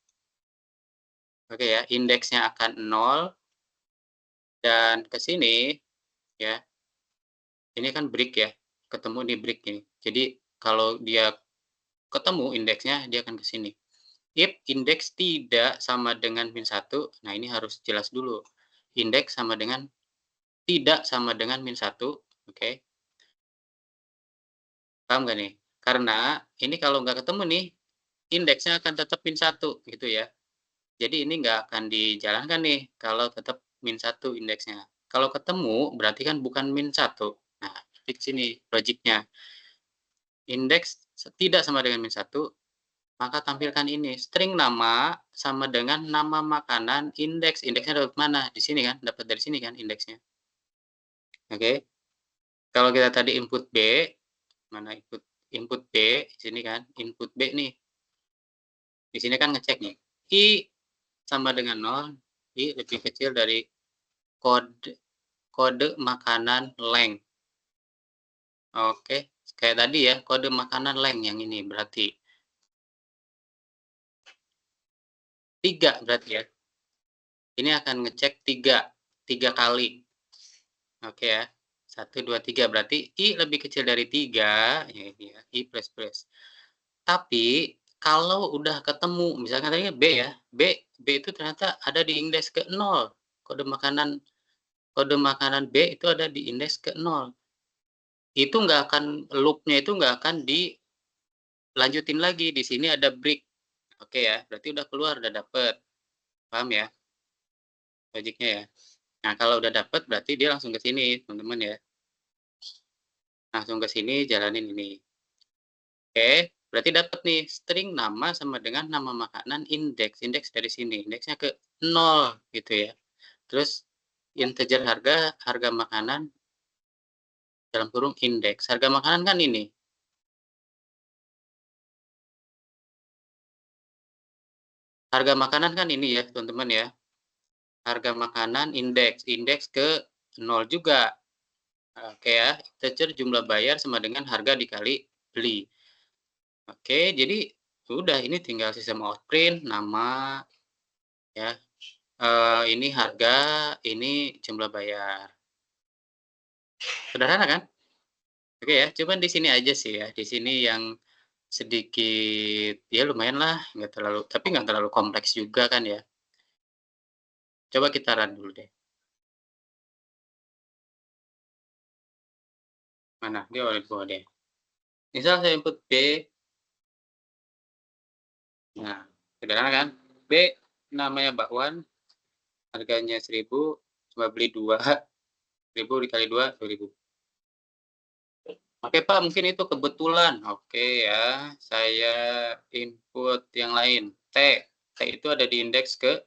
Oke ya, indeksnya akan 0 dan ke sini ya, ini kan break ya, ketemu di break ini. Jadi kalau dia ketemu indeksnya, dia akan ke sini. If indeks tidak sama dengan -1, nah ini harus jelas dulu. Indeks sama dengan tidak sama dengan -1, oke. Paham nggak nih? Karena ini kalau nggak ketemu nih, indeksnya akan tetap -1 gitu ya. Jadi ini nggak akan dijalankan nih kalau tetap -1 indeksnya. Kalau ketemu berarti kan bukan -1. Nah, di sini logiknya. Indeks tidak sama dengan -1, maka tampilkan ini, string nama sama dengan nama makanan indeks. Indeksnya dapat mana? Di sini kan, dapat dari sini kan indeksnya. Oke. Kalau kita tadi input B, mana input input B, di sini kan, input B nih. Di sini kan ngecek nih, I sama dengan 0, I lebih kecil dari kode kode makanan length. Oke, kayak tadi ya, kode makanan length yang ini berarti 3 berarti ya. Ini akan ngecek 3 kali. Oke ya. 1, 2, 3 berarti I lebih kecil dari 3, ya ini ya, I plus plus. Tapi kalau udah ketemu, misalkan tadi B ya, B itu ternyata ada di indeks ke 0. Kode makanan B itu ada di indeks ke 0. Itu nggak akan loop-nya itu nggak akan dilanjutin lagi, di sini ada break. Oke ya, berarti udah keluar, udah dapet. Paham ya logiknya ya? Nah, kalau udah dapet berarti dia langsung ke sini, teman-teman ya. Langsung ke sini jalanin ini. Oke, berarti dapat nih string nama sama dengan nama makanan indeks. Indeks dari sini, indeksnya ke 0 gitu ya. Terus integer harga makanan dalam kurung indeks. Harga makanan kan ini. Harga makanan kan ini ya, teman-teman ya. Harga makanan indeks ke 0 juga. Oke ya, integer jumlah bayar sama dengan harga dikali beli. Oke, jadi sudah ini tinggal sistem outprint, nama, ya. Ini harga, ini jumlah bayar. Sederhana kan? Oke ya, cuman di sini aja sih ya, di sini yang sedikit ya lumayan lah, tapi nggak terlalu kompleks juga kan ya. Coba kita run dulu deh. Mana? Dia ada di bawah deh. Misal saya input B, nah sederhana kan? B namanya bakwan, harganya 1.000, cuma beli 2, 1.000 dikali 2, 2.000. Oke Pak, mungkin itu kebetulan. Oke ya, saya input yang lain. T. T itu ada di indeks ke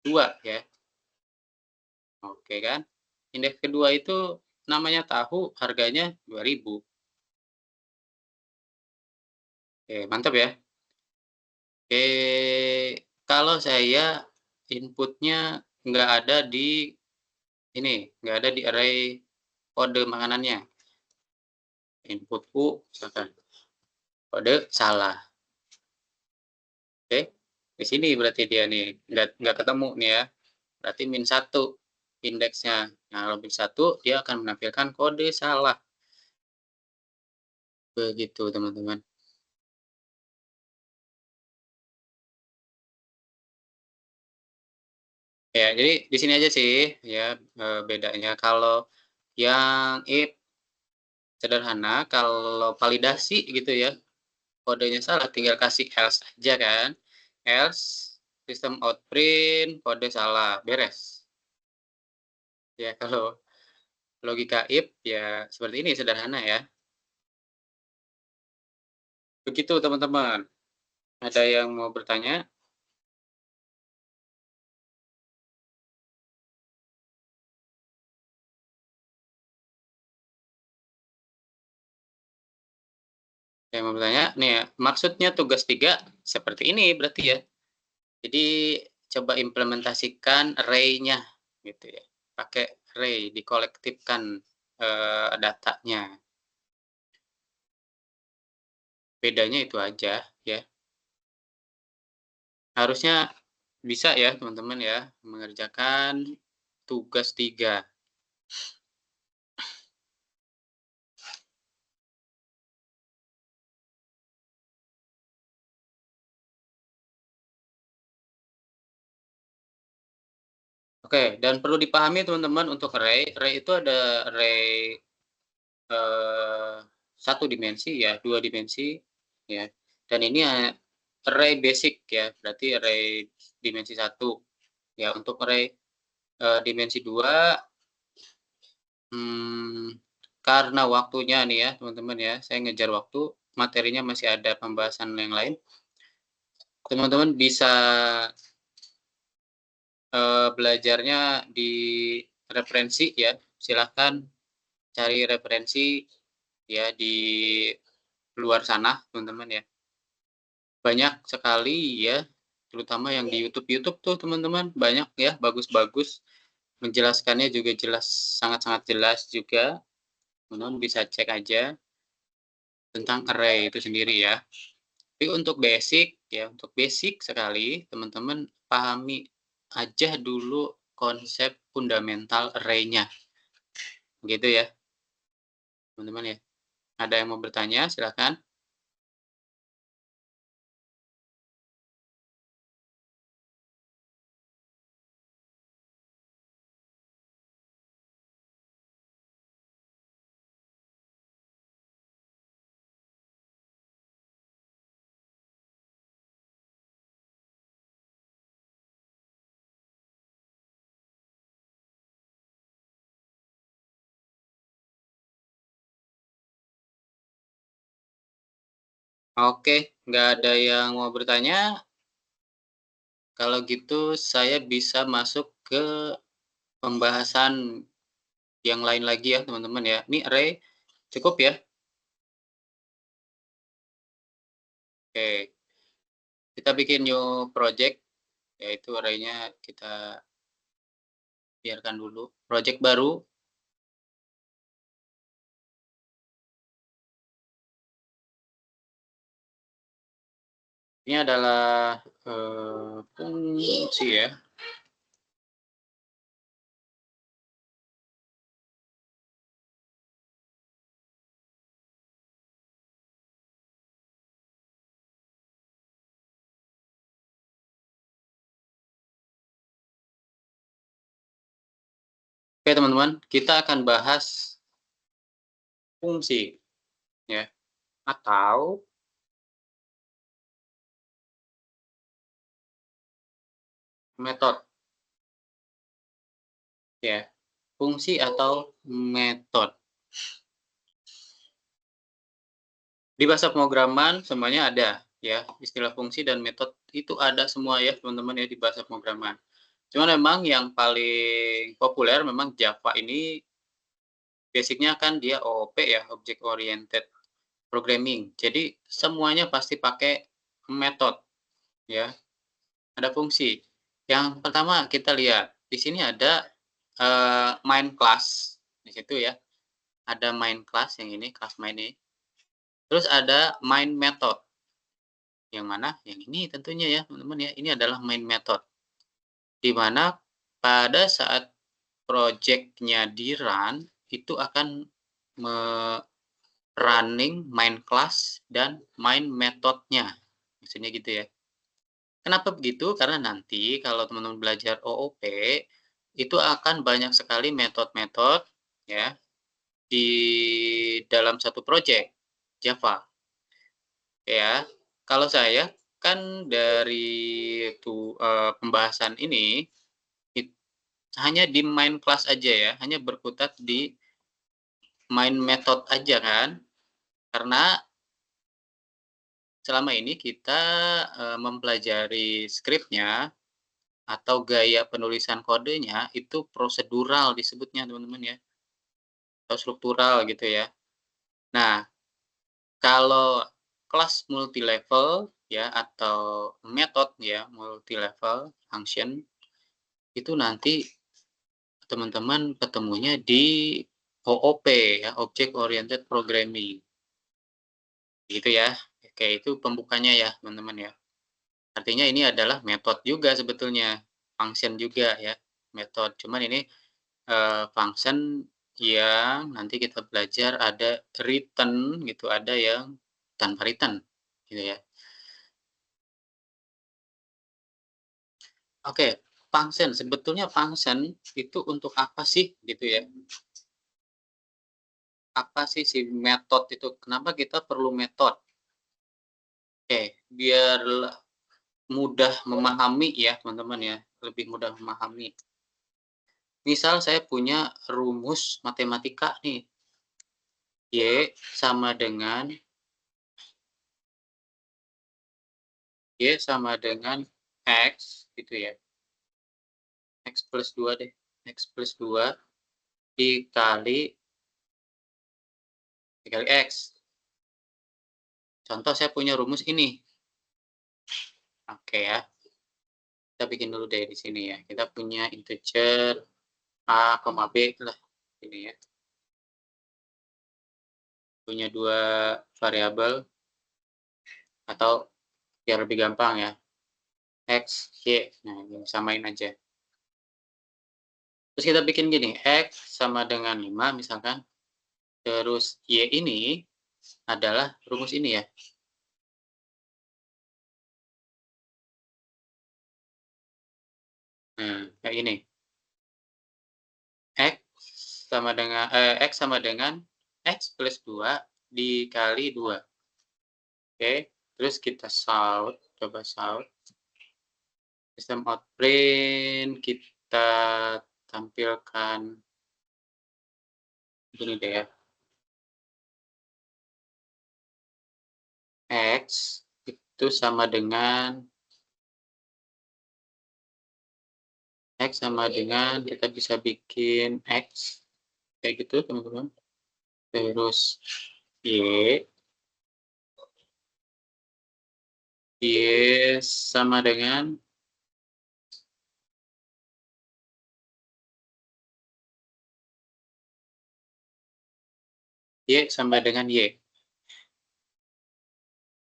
2 ya. Oke kan? Indeks kedua itu namanya tahu, harganya 2.000. Oke, mantap ya. Oke, kalau saya inputnya nggak ada di ini, nggak ada di array kode makanannya. Input U, misalkan. Kode salah. Oke, di sini berarti dia nih, nggak ketemu nih ya. Berarti -1 indeksnya. Nah, kalau -1 dia akan menampilkan kode salah. Begitu, teman-teman. Ya, jadi di sini aja sih ya bedanya. Kalau yang if sederhana, kalau validasi gitu ya, kodenya salah tinggal kasih else aja kan. Else sistem out print kode salah, beres. Ya, kalau logika if ya seperti ini sederhana ya. Begitu teman-teman. Ada yang mau bertanya? Yang mau bertanya? Nih ya, maksudnya tugas 3 seperti ini berarti ya. Jadi coba implementasikan array-nya gitu ya. Pakai array, dikolektifkan datanya. Bedanya itu aja ya. Harusnya bisa ya teman-teman ya mengerjakan tugas 3. Oke, dan perlu dipahami teman-teman untuk array itu ada array 1 dimensi ya, 2 dimensi ya. Dan ini array basic ya, berarti array dimensi 1. Ya, untuk array dimensi 2 karena waktunya nih ya teman-teman ya, saya ngejar waktu, materinya masih ada pembahasan yang lain. Teman-teman bisa belajarnya di referensi ya, silahkan cari referensi ya di luar sana teman-teman ya. Banyak sekali ya, terutama yang di YouTube tuh teman-teman, banyak ya, bagus-bagus. Menjelaskannya juga jelas, sangat-sangat jelas juga. Teman-teman bisa cek aja tentang array itu sendiri ya. Tapi untuk basic ya, untuk basic sekali, teman-teman pahami aja dulu konsep fundamental array-nya. Gitu ya, teman-teman ya. Ada yang mau bertanya, silakan. Oke, nggak ada yang mau bertanya. Kalau gitu saya bisa masuk ke pembahasan yang lain lagi ya, teman-teman ya. Ini array cukup ya? Oke, kita bikin new project, yaitu array-nya kita biarkan dulu. Project baru, ini adalah fungsi ya. Oke teman-teman, kita akan bahas fungsi ya, atau metode ya. Fungsi atau metode. Di bahasa pemrograman semuanya ada ya, istilah fungsi dan metode itu ada semua ya teman-teman ya di bahasa pemrograman. Cuman memang yang paling populer memang Java ini basicnya kan dia OOP ya, Object Oriented Programming. Jadi semuanya pasti pakai metode ya, ada fungsi. Yang pertama kita lihat di sini ada main class di situ ya, ada main class yang ini, class main ini. Terus ada main method. Yang mana? Yang ini tentunya ya, teman-teman ya. Ini adalah main method. Di mana pada saat project-nya di-run, itu akan running main class dan main methodnya. Maksudnya gitu ya. Kenapa begitu? Karena nanti kalau teman-teman belajar OOP, itu akan banyak sekali metode-metode ya di dalam satu project Java. Ya, kalau saya kan dari pembahasan ini hanya di main class aja ya, hanya berkutat di main method aja kan. Karena selama ini kita mempelajari script-nya atau gaya penulisan kodenya itu prosedural disebutnya teman-teman ya, atau struktural gitu ya. Nah, kalau kelas multi-level ya atau method ya multi-level function itu nanti teman-teman ketemunya di OOP ya, Object Oriented Programming. Gitu ya. Oke, itu pembukanya ya, teman-teman ya. Artinya ini adalah metode juga sebetulnya, function juga ya, metode. Cuman ini function yang nanti kita belajar ada return gitu, ada yang tanpa return gitu ya. Oke, function sebetulnya function itu untuk apa sih gitu ya? Apa sih si metode itu? Kenapa kita perlu metode? Oke, biar mudah memahami ya teman-teman ya, lebih mudah memahami. Misal saya punya rumus matematika nih, Y sama dengan X gitu ya. X plus 2 deh. X plus 2 dikali X. Contoh saya punya rumus ini. Oke ya. Kita bikin dulu deh di sini ya. Kita punya integer A, B lah. Ini ya. Punya dua variabel atau biar lebih gampang ya. X, Y. Nah, ini samain aja. Terus kita bikin gini, X sama dengan 5 misalkan. Terus Y ini adalah rumus ini ya. Nah, kayak ini. X sama dengan X plus 2 dikali 2. Oke, terus kita solve, coba solve. System out print kita tampilkan ini deh ya. X itu sama dengan X sama dengan kita bisa bikin X kayak gitu teman-teman. Terus Y, Y sama dengan Y sama dengan Y.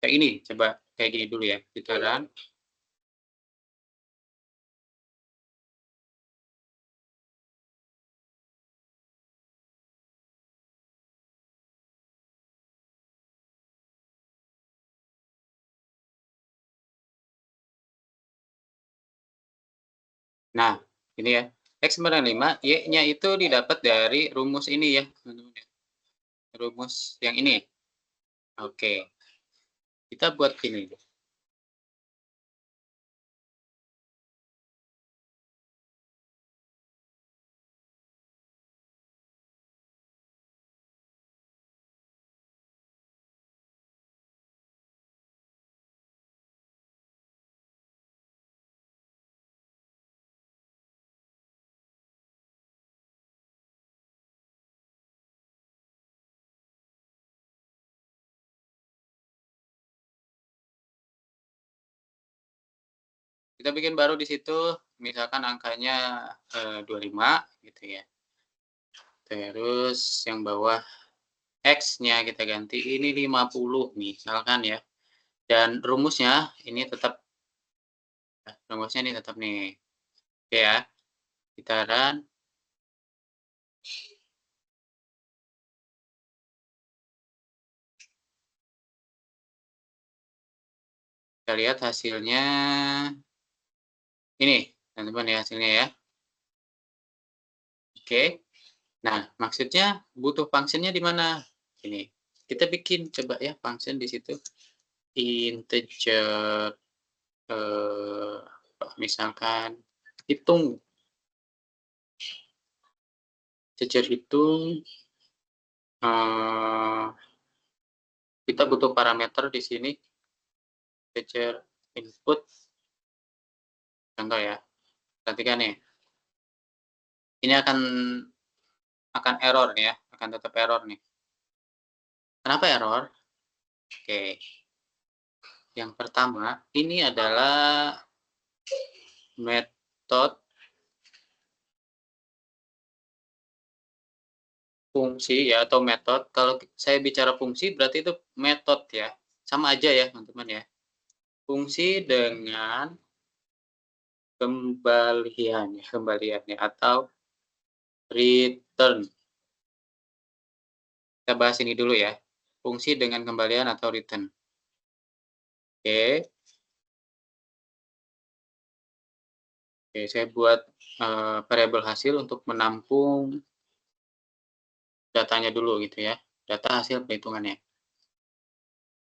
Kayak ini, coba kayak gini dulu ya, putaran. Nah, ini ya. X sama dengan 5, Y-nya itu didapat dari rumus ini ya, teman-teman ya. Rumus yang ini. Oke. Kita buat ini. Kita bikin baru di situ, misalkan angkanya 25 gitu ya. Terus yang bawah X-nya kita ganti ini 50 misalkan ya. Dan rumusnya ini tetap nih. Oke ya. Gitaran. Kita lihat hasilnya ini, teman-teman ya hasilnya ya. Oke. Nah, maksudnya butuh function-nya di mana? Ini. Kita bikin coba ya function di situ. Integer misalkan hitung. Integer hitung kita butuh parameter di sini. Integer input. Contoh ya. Perhatikan nih. Ini akan error nih ya, akan tetap error nih. Kenapa error? Oke. Yang pertama, ini adalah metode fungsi ya atau metode. Kalau saya bicara fungsi berarti itu metode ya. Sama aja ya, teman-teman ya. Fungsi dengan kembaliannya atau return. Kita bahas ini dulu ya. Fungsi dengan kembalian atau return. Oke. Oke, saya buat variabel hasil untuk menampung datanya dulu gitu ya. Data hasil perhitungannya.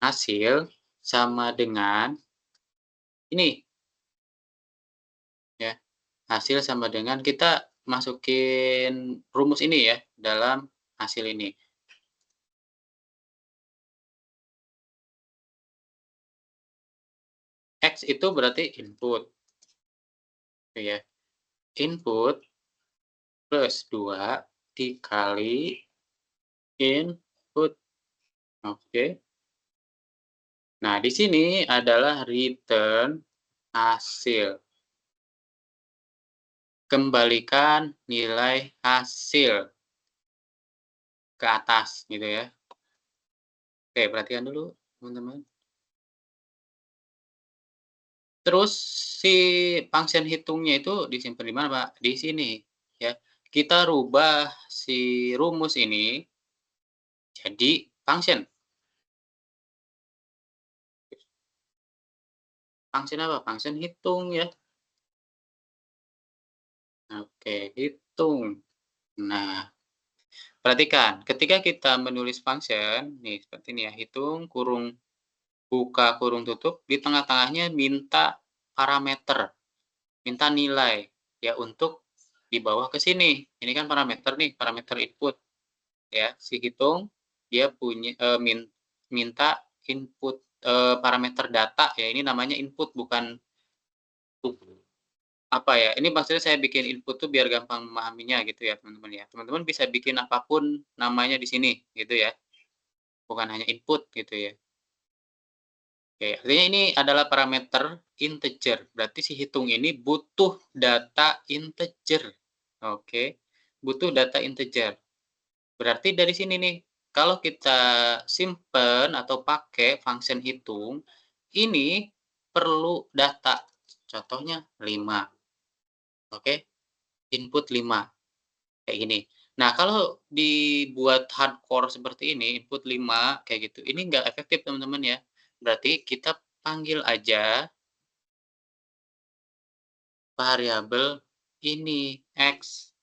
Hasil sama dengan ini. Ya. Hasil sama dengan kita masukin rumus ini ya dalam hasil ini. X itu berarti input. Oke ya. Input plus 2 dikali input. Oke. Nah, di sini adalah return hasil. Kembalikan nilai hasil ke atas gitu ya. Oke, perhatikan dulu teman-teman. Terus si function hitungnya itu disimpan di mana, Pak? Di sini ya. Kita rubah si rumus ini jadi function. Function apa? Function hitung ya. Oke, hitung. Nah, perhatikan ketika kita menulis function, nih seperti ini ya, hitung kurung buka kurung tutup, di tengah-tengahnya minta parameter, minta nilai ya untuk dibawa ke sini. Ini kan parameter nih, parameter input. Ya, si hitung dia punya minta input parameter data ya, ini namanya input bukan apa ya, ini maksudnya saya bikin input tuh biar gampang memahaminya gitu ya, teman-teman ya. Teman-teman bisa bikin apapun namanya di sini, gitu ya, bukan hanya input gitu ya. Oke, artinya ini adalah parameter integer, berarti si hitung ini butuh data integer. Oke, butuh data integer. Berarti dari sini nih, kalau kita simpen atau pakai function hitung, ini perlu data. Contohnya 5, oke, input 5, kayak gini. Nah, kalau dibuat hardcore seperti ini, input 5 kayak gitu, ini nggak efektif teman-teman ya. Berarti kita panggil aja variabel ini, X,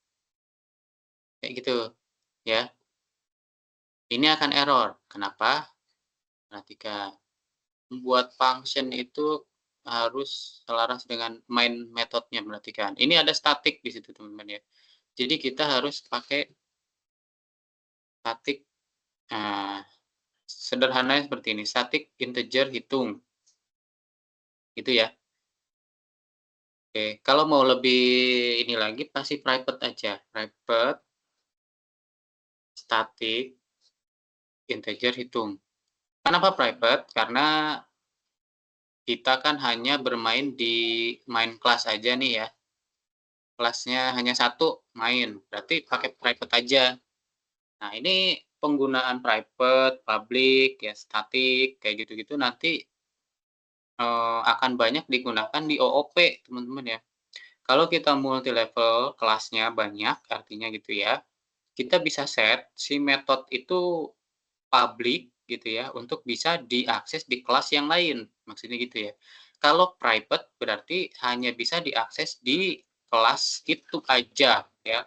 kayak gitu ya. Ini akan error. Kenapa? Perhatikan. Membuat function itu harus selaras dengan main metodenya, perhatikan. Ini ada static di situ, teman-teman ya. Jadi kita harus pakai static, nah, sederhananya seperti ini, static integer hitung, gitu ya. Oke, kalau mau lebih ini lagi, pasti private aja, private static integer hitung. Kenapa private? Karena kita kan hanya bermain di main class aja nih ya, kelasnya hanya satu, main, berarti pakai private aja. Nah, ini penggunaan private, public, ya static, kayak gitu-gitu nanti, akan banyak digunakan di OOP, teman-teman ya. Kalau kita multi level kelasnya banyak, artinya gitu ya, kita bisa set si metode itu public gitu ya, untuk bisa diakses di kelas yang lain, maksudnya gitu ya. Kalau private berarti hanya bisa diakses di kelas itu aja ya,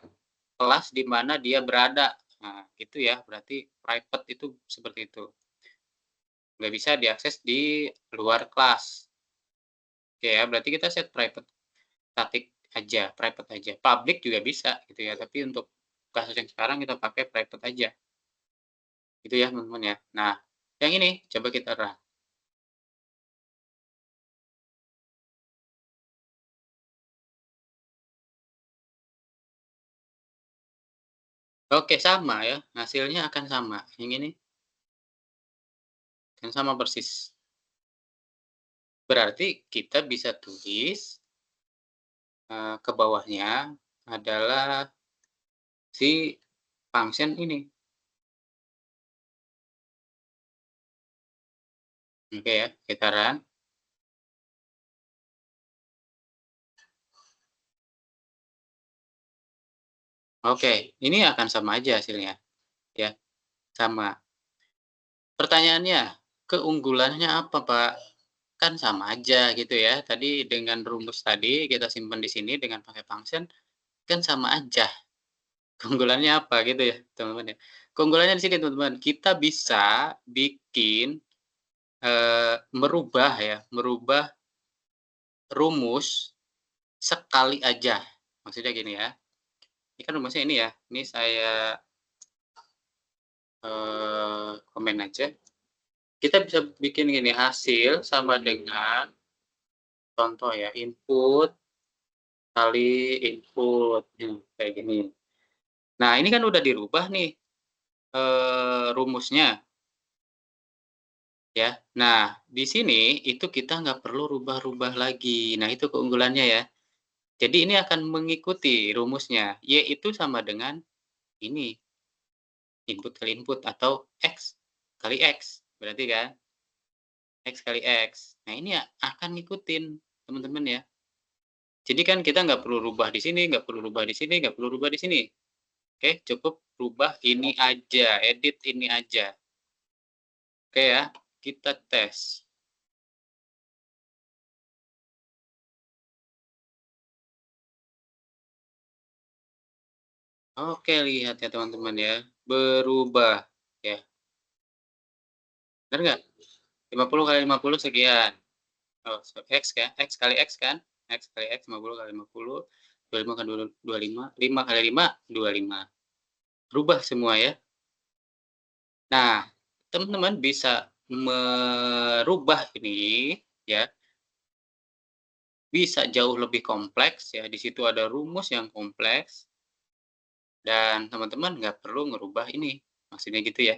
kelas di mana dia berada. Nah, gitu ya, berarti private itu seperti itu. Nggak bisa diakses di luar kelas. Oke ya, berarti kita set private static aja, private aja. Public juga bisa gitu ya, tapi untuk kasus yang sekarang kita pakai private aja. Gitu ya, teman-teman ya. Nah, yang ini coba kita run. Oke, sama ya, hasilnya akan sama. Yang ini kan sama persis. Berarti kita bisa tulis, ke bawahnya adalah si function ini. Oke ya, kita run. Oke, ini akan sama aja hasilnya, ya, sama. Pertanyaannya, keunggulannya apa, Pak? Kan sama aja gitu ya, tadi dengan rumus tadi kita simpan di sini dengan pakai function, kan sama aja. Keunggulannya apa gitu ya, teman-teman ya. Keunggulannya di sini teman-teman, kita bisa bikin, merubah ya, merubah rumus sekali aja. Maksudnya gini ya, ini kan rumusnya ini ya, ini saya, komen aja. Kita bisa bikin gini, hasil sama dengan contoh ya, input kali input, kayak gini. Nah, ini kan udah dirubah nih, rumusnya, ya. Nah, di sini itu kita nggak perlu rubah-rubah lagi. Nah, itu keunggulannya ya. Jadi ini akan mengikuti rumusnya, Y itu sama dengan ini, input kali input atau X kali X, berarti kan, X kali X. Nah, ini ya akan ngikutin, teman-teman ya. Jadi kan kita nggak perlu rubah di sini, nggak perlu rubah di sini, nggak perlu rubah di sini. Oke, cukup rubah ini aja, edit ini aja. Oke ya, kita tes. Oke, lihat ya teman-teman ya, berubah ya. Benar nggak? 50 kali 50 sekian. Oh, X kan, X kali X kan, X kali X 50 kali 50, 25 kali 25, 5 kali 5, 25. Berubah semua ya. Nah, teman-teman bisa merubah ini ya, bisa jauh lebih kompleks ya, di situ ada rumus yang kompleks dan teman-teman nggak perlu ngerubah ini, maksudnya gitu ya.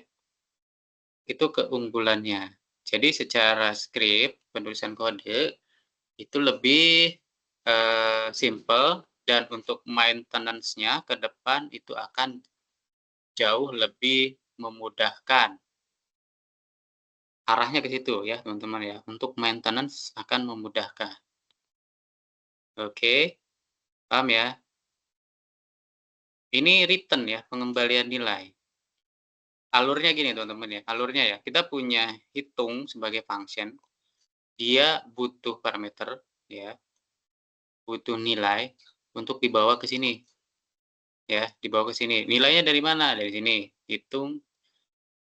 Itu keunggulannya. Jadi secara skrip, penulisan kode, itu lebih, simpel dan untuk maintenance-nya ke depan itu akan jauh lebih memudahkan. Arahnya ke situ ya, teman-teman ya, untuk maintenance akan memudahkan. Oke, paham ya? Ini return ya, pengembalian nilai. Alurnya gini teman-teman ya, alurnya ya, kita punya hitung sebagai function, dia butuh parameter ya, butuh nilai untuk dibawa ke sini ya, dibawa ke sini. Nilainya dari mana? Dari sini. Hitung,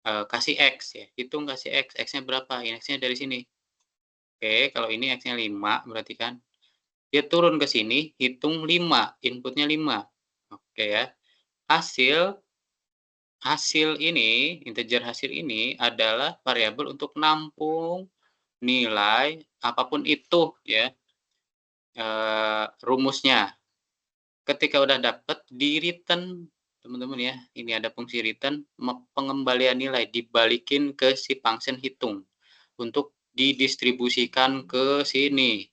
kasih X ya, hitung kasih X, X-nya berapa? X-nya dari sini. Oke, kalau ini X-nya 5 berarti kan dia turun ke sini, hitung 5, inputnya 5. Oke ya. Hasil hasil ini, integer hasil ini adalah variabel untuk nampung nilai apapun itu ya, rumusnya. Ketika udah dapet, di-return teman-teman ya, ini ada fungsi return, pengembalian nilai dibalikin ke si function hitung untuk didistribusikan ke sini.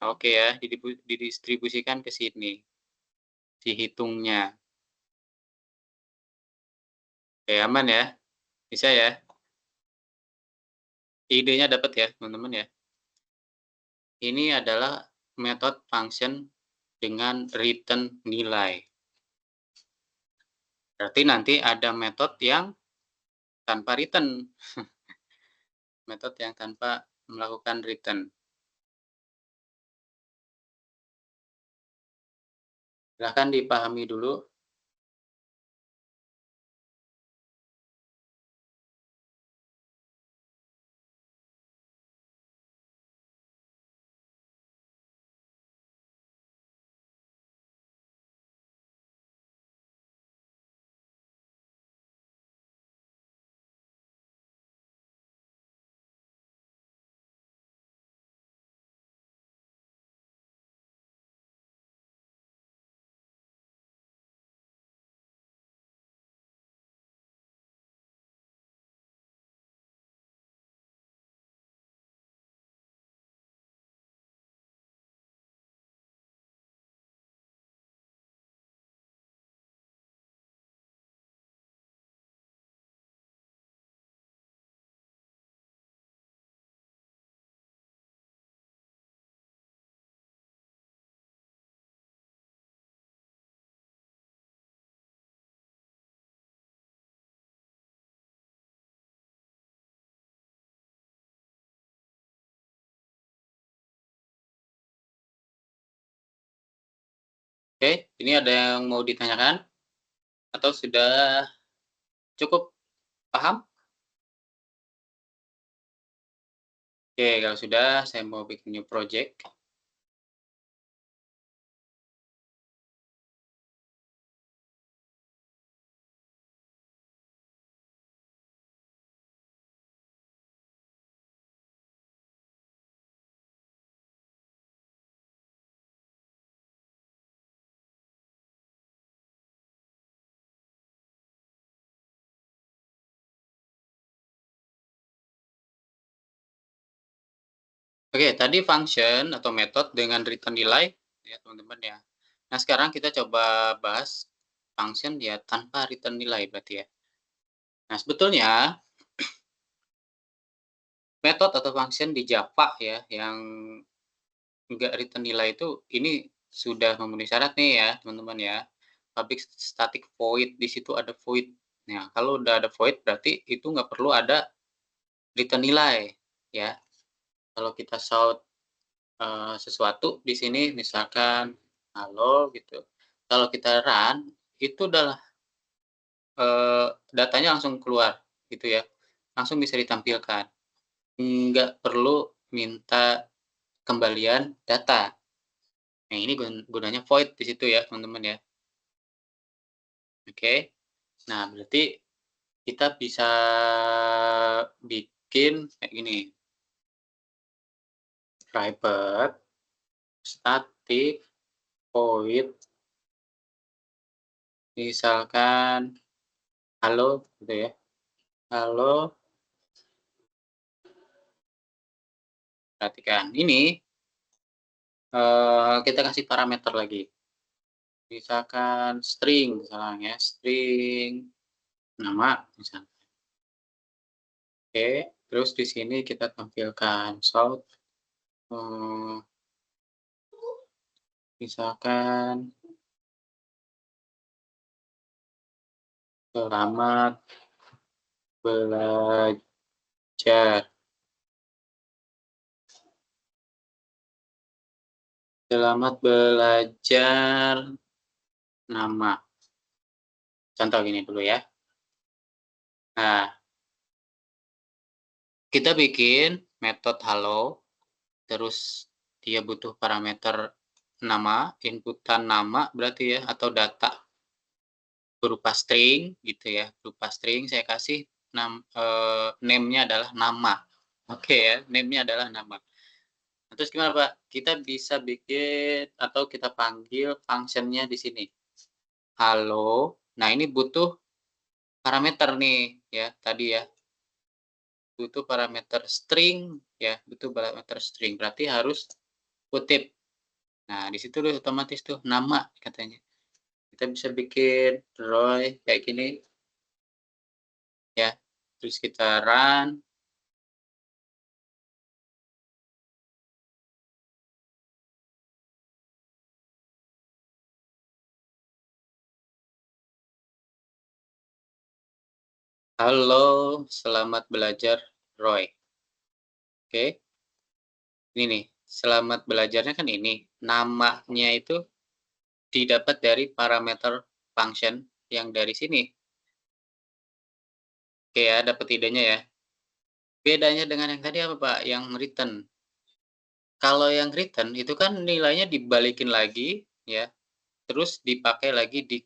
Oke ya, didistribusikan ke sini, si hitungnya. Oke, aman ya? Bisa ya? Idenya dapat ya, teman-teman ya? Ini adalah metode function dengan return nilai. Berarti nanti ada metode yang tanpa return. Metode yang tanpa melakukan return. Silahkan dipahami dulu. Oke, ini ada yang mau ditanyakan? Atau sudah cukup paham? Oke, kalau sudah, saya mau bikin new project. Oke, tadi function atau metode dengan return nilai, ya teman-teman ya. Nah, sekarang kita coba bahas function ya tanpa return nilai berarti ya. Nah, sebetulnya metode atau function di Java ya, yang enggak return nilai itu, ini sudah memenuhi syarat nih ya, teman-teman ya. Public static void, di situ ada void. Nah, kalau udah ada void berarti itu nggak perlu ada return nilai ya. Kalau kita shout sesuatu di sini misalkan halo gitu. Kalau kita run itu udah datanya langsung keluar gitu ya. Langsung bisa ditampilkan. Nggak perlu minta kembalian data. Nah, ini gunanya void di situ ya, teman-teman ya. Oke. Nah, berarti kita bisa bikin kayak gini. Private static void, misalkan halo gitu ya, halo, perhatikan ini, kita kasih parameter lagi, misalkan string misalnya ya, string nama misalnya. Oke, terus di sini kita tampilkan shout, misalkan selamat belajar, selamat belajar nama. Contoh gini dulu ya. Nah, kita bikin metode halo, terus dia butuh parameter nama, inputan nama berarti ya, atau data berupa string gitu ya, berupa string saya kasih name-nya adalah nama. Oke ya, name-nya adalah nama. Nah, terus gimana Pak? Kita bisa bikin atau kita panggil function-nya di sini. Halo. Nah, ini butuh parameter nih ya, tadi ya. Butuh parameter string ya, butuh parameter string. Berarti harus kutip. Nah, di situ udah otomatis tuh nama katanya. Kita bisa bikin Roy kayak gini ya. Terus kita run. Halo, selamat belajar Roy. Oke. Ini nih, selamat belajarnya kan ini. Namanya itu didapat dari parameter function yang dari sini. Oke ya, dapat idenya ya. Bedanya dengan yang tadi apa Pak? Yang return. Kalau yang return itu kan nilainya dibalikin lagi ya, terus dipakai lagi di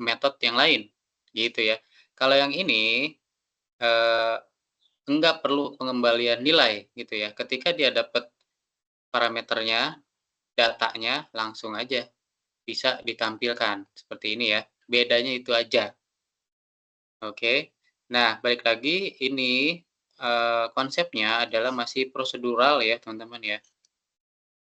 metode yang lain, gitu ya. Kalau yang ini eee, enggak perlu pengembalian nilai gitu ya. Ketika dia dapat parameternya, datanya langsung aja bisa ditampilkan seperti ini ya. Bedanya itu aja. Oke. Nah, balik lagi ini konsepnya adalah masih prosedural ya, teman-teman ya.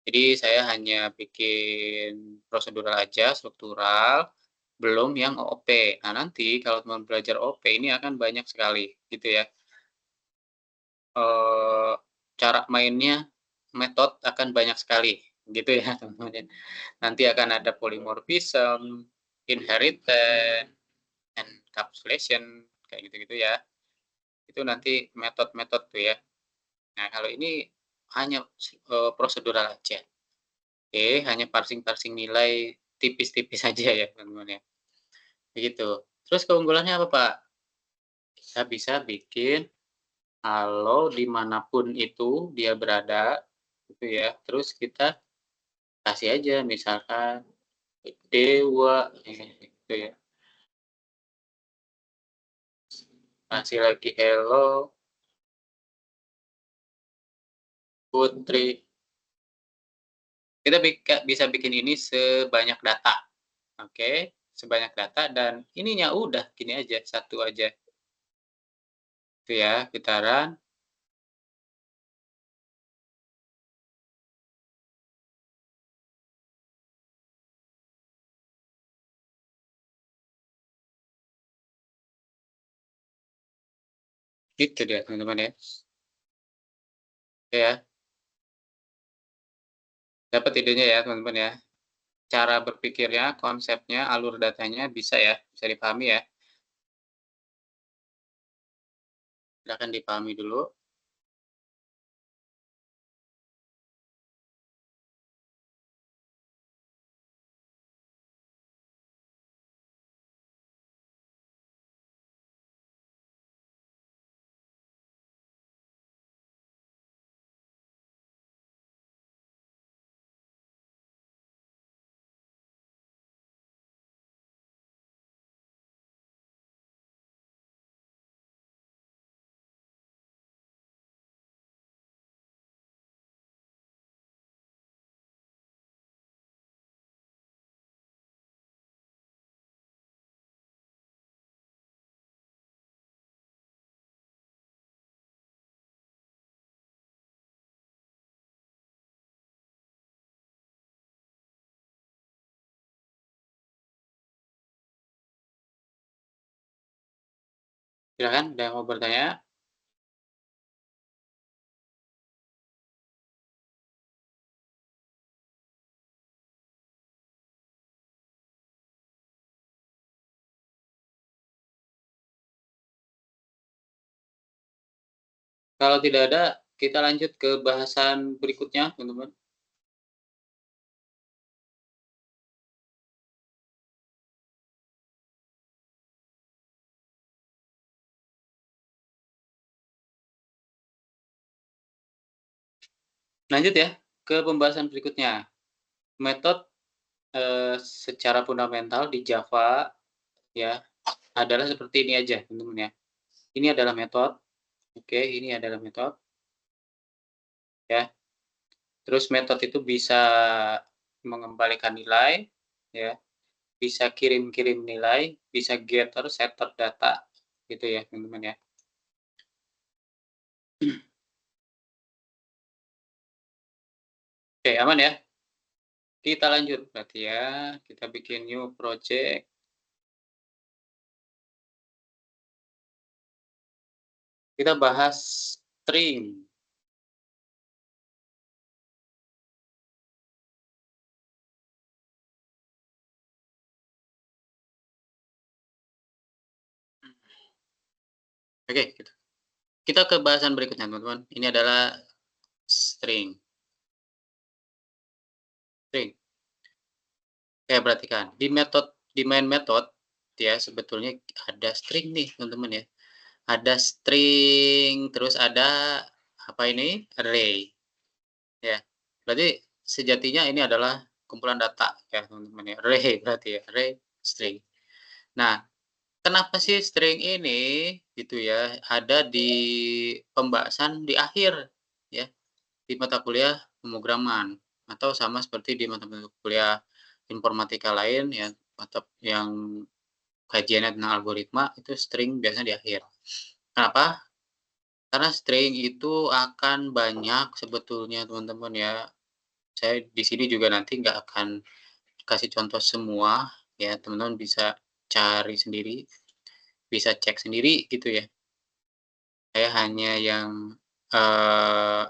Jadi saya hanya bikin prosedural aja, struktural, belum yang OOP. Nah, nanti kalau teman belajar OOP ini akan banyak sekali gitu ya. Cara mainnya, metode akan banyak sekali gitu ya, teman-teman ya. Nanti akan ada polymorphism, inheritance, encapsulation, kayak gitu-gitu ya. Itu nanti metode-metode tuh ya. Nah, kalau ini hanya prosedural aja. Oke, hanya parsing-parsing nilai tipis-tipis saja ya, teman-teman ya. Begitu. Terus keunggulannya apa, Pak? Kita bisa bikin halo dimanapun itu dia berada, gitu ya. Terus kita kasih aja misalkan dewa, gitu ya. Kasih lagi hello, putri. Kita bisa bikin ini sebanyak data. Oke, sebanyak data dan ininya udah gini aja, satu aja. Itu ya, kita run. Gitu dia, teman-teman ya. Oke ya, dapat idenya ya, teman-teman ya. Cara berpikirnya, konsepnya, alur datanya bisa ya, bisa dipahami ya. Silakan dipahami dulu. Silakan, ada yang mau bertanya? Kalau tidak ada, kita lanjut ke bahasan berikutnya, teman-teman. Lanjut ya, ke pembahasan berikutnya. Metode, secara fundamental di Java, ya, adalah seperti ini aja, teman-teman ya. Ini adalah metode, oke, ini adalah metode, ya. Terus metode itu bisa mengembalikan nilai, ya, bisa kirim-kirim nilai, bisa getter, setter data, gitu ya, teman-teman ya. Oke, aman ya? Kita lanjut berarti ya, kita bikin new project. Kita bahas string. Oke, gitu. Kita ke bahasan berikutnya, teman-teman. Ini adalah string. String. Oke, perhatikan. Di main method, ya, sebetulnya ada string nih, teman-teman ya. Ada string, terus ada apa ini? Array. Ya. Berarti sejatinya ini adalah kumpulan data ya, teman-teman ya. Array berarti ya, array string. Nah, kenapa sih string ini gitu ya, ada di pembahasan di akhir ya, di mata kuliah pemrograman atau sama seperti di mata kuliah informatika lain ya, atau yang kajiannya tentang algoritma itu string biasanya di akhir. Kenapa? Karena string itu akan banyak sebetulnya teman-teman ya. Saya di sini juga nanti nggak akan kasih contoh semua ya, teman-teman bisa cari sendiri, bisa cek sendiri gitu ya. Saya hanya yang, eee,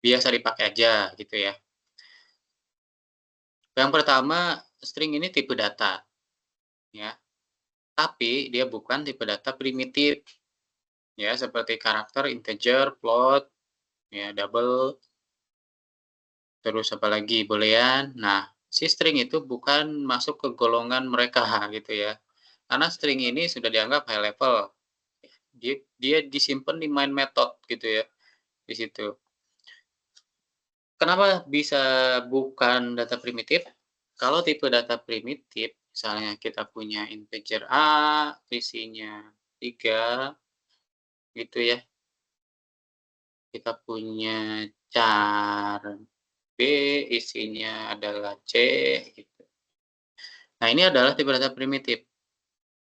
biasa dipakai aja gitu ya. Yang pertama, string ini tipe data ya, tapi dia bukan tipe data primitif ya, seperti karakter, integer, float, ya, double, terus apalagi boolean. Nah, si string itu bukan masuk ke golongan mereka gitu ya, karena string ini sudah dianggap high level. Dia dia disimpan di main method gitu ya, di situ. Kenapa bisa bukan data primitif? Kalau tipe data primitif, misalnya kita punya integer A, isinya 3, gitu ya. Kita punya char B, isinya adalah C, gitu. Nah, ini adalah tipe data primitif.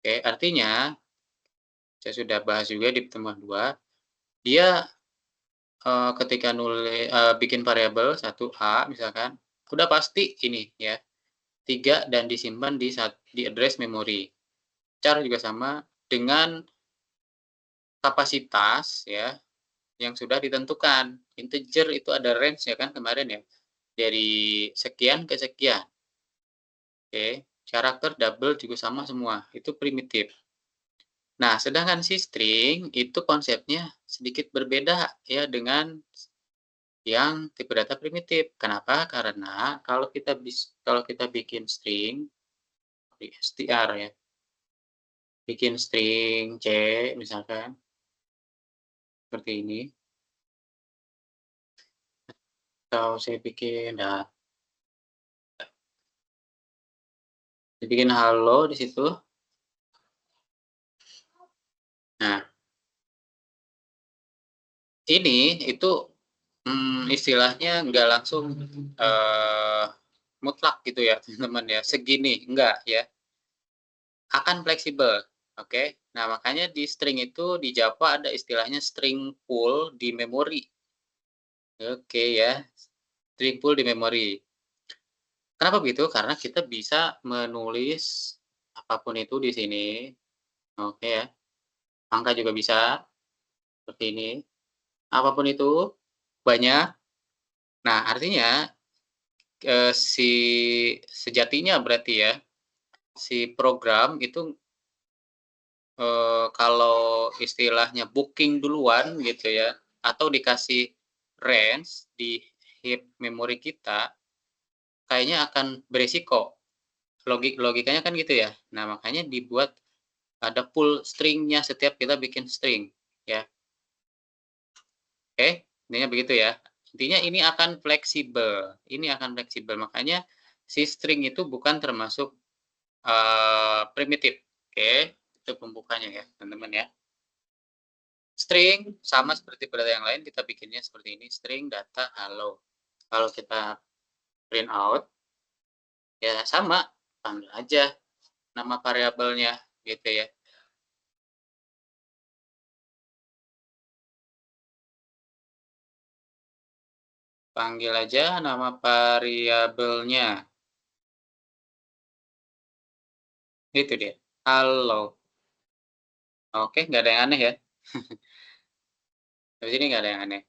Oke, artinya, saya sudah bahas juga di pertemuan 2, dia ketika bikin variabel 1A misalkan, udah pasti ini ya, 3 dan disimpan di address memori. Char juga sama dengan kapasitas ya, yang sudah ditentukan. Integer itu ada range ya kan kemarin ya, dari sekian ke sekian. Oke, karakter double juga sama semua, itu primitif. Nah, sedangkan si string itu konsepnya sedikit berbeda ya dengan yang tipe data primitif. Kenapa? Karena kalau kita bikin string di str ya, bikin string C misalkan seperti ini, atau saya bikin halo di situ. Nah, ini itu istilahnya nggak langsung mutlak gitu ya, teman-teman ya, segini, enggak ya, akan fleksibel. Oke. Nah, makanya di string itu di Java ada istilahnya string pool di memori. Oke ya, string pool di memori. Kenapa begitu? Karena kita bisa menulis apapun itu di sini, oke ya. angka juga bisa, seperti ini. Apapun itu, banyak. Nah, artinya, sejatinya berarti ya, si program itu, kalau istilahnya booking duluan gitu ya, atau dikasih range di heap memori kita, kayaknya akan beresiko. Logikanya kan gitu ya. Nah, makanya dibuat ada pool string-nya setiap kita bikin string, ya. Oke, intinya begitu ya. Intinya ini akan fleksibel, makanya si string itu bukan termasuk, primitif. Oke, itu pembukaannya ya, teman-teman ya. String sama seperti pada yang lain, kita bikinnya seperti ini, string data hello. Kalau kita print out, ya sama, panggil aja nama variabelnya, gitu ya. Panggil aja nama variabelnya. Itu dia, halo. Oke, nggak ada yang aneh ya. Di sini nggak ada yang aneh.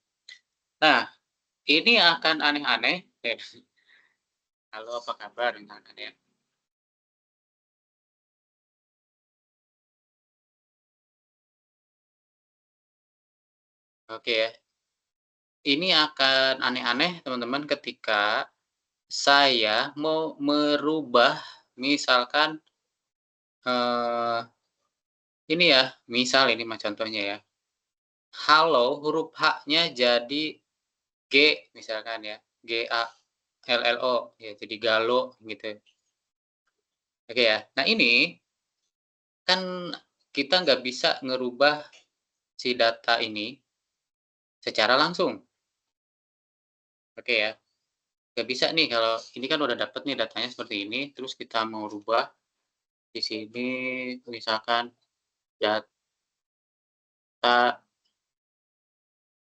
Nah, ini akan aneh-aneh. Halo, apa kabar? Misalkan ya. Oke ya. Ini akan aneh-aneh, teman-teman, ketika saya mau merubah, misalkan, ini ya, misal ini mah contohnya ya. Halo, huruf H-nya jadi G, misalkan ya. G-A-L-L-O, ya jadi galo gitu. Oke ya. Nah ini kan kita nggak bisa ngerubah si data ini secara langsung. Oke ya. Nggak bisa nih kalau ini kan udah dapet nih datanya seperti ini, terus kita mau rubah di sini misalkan data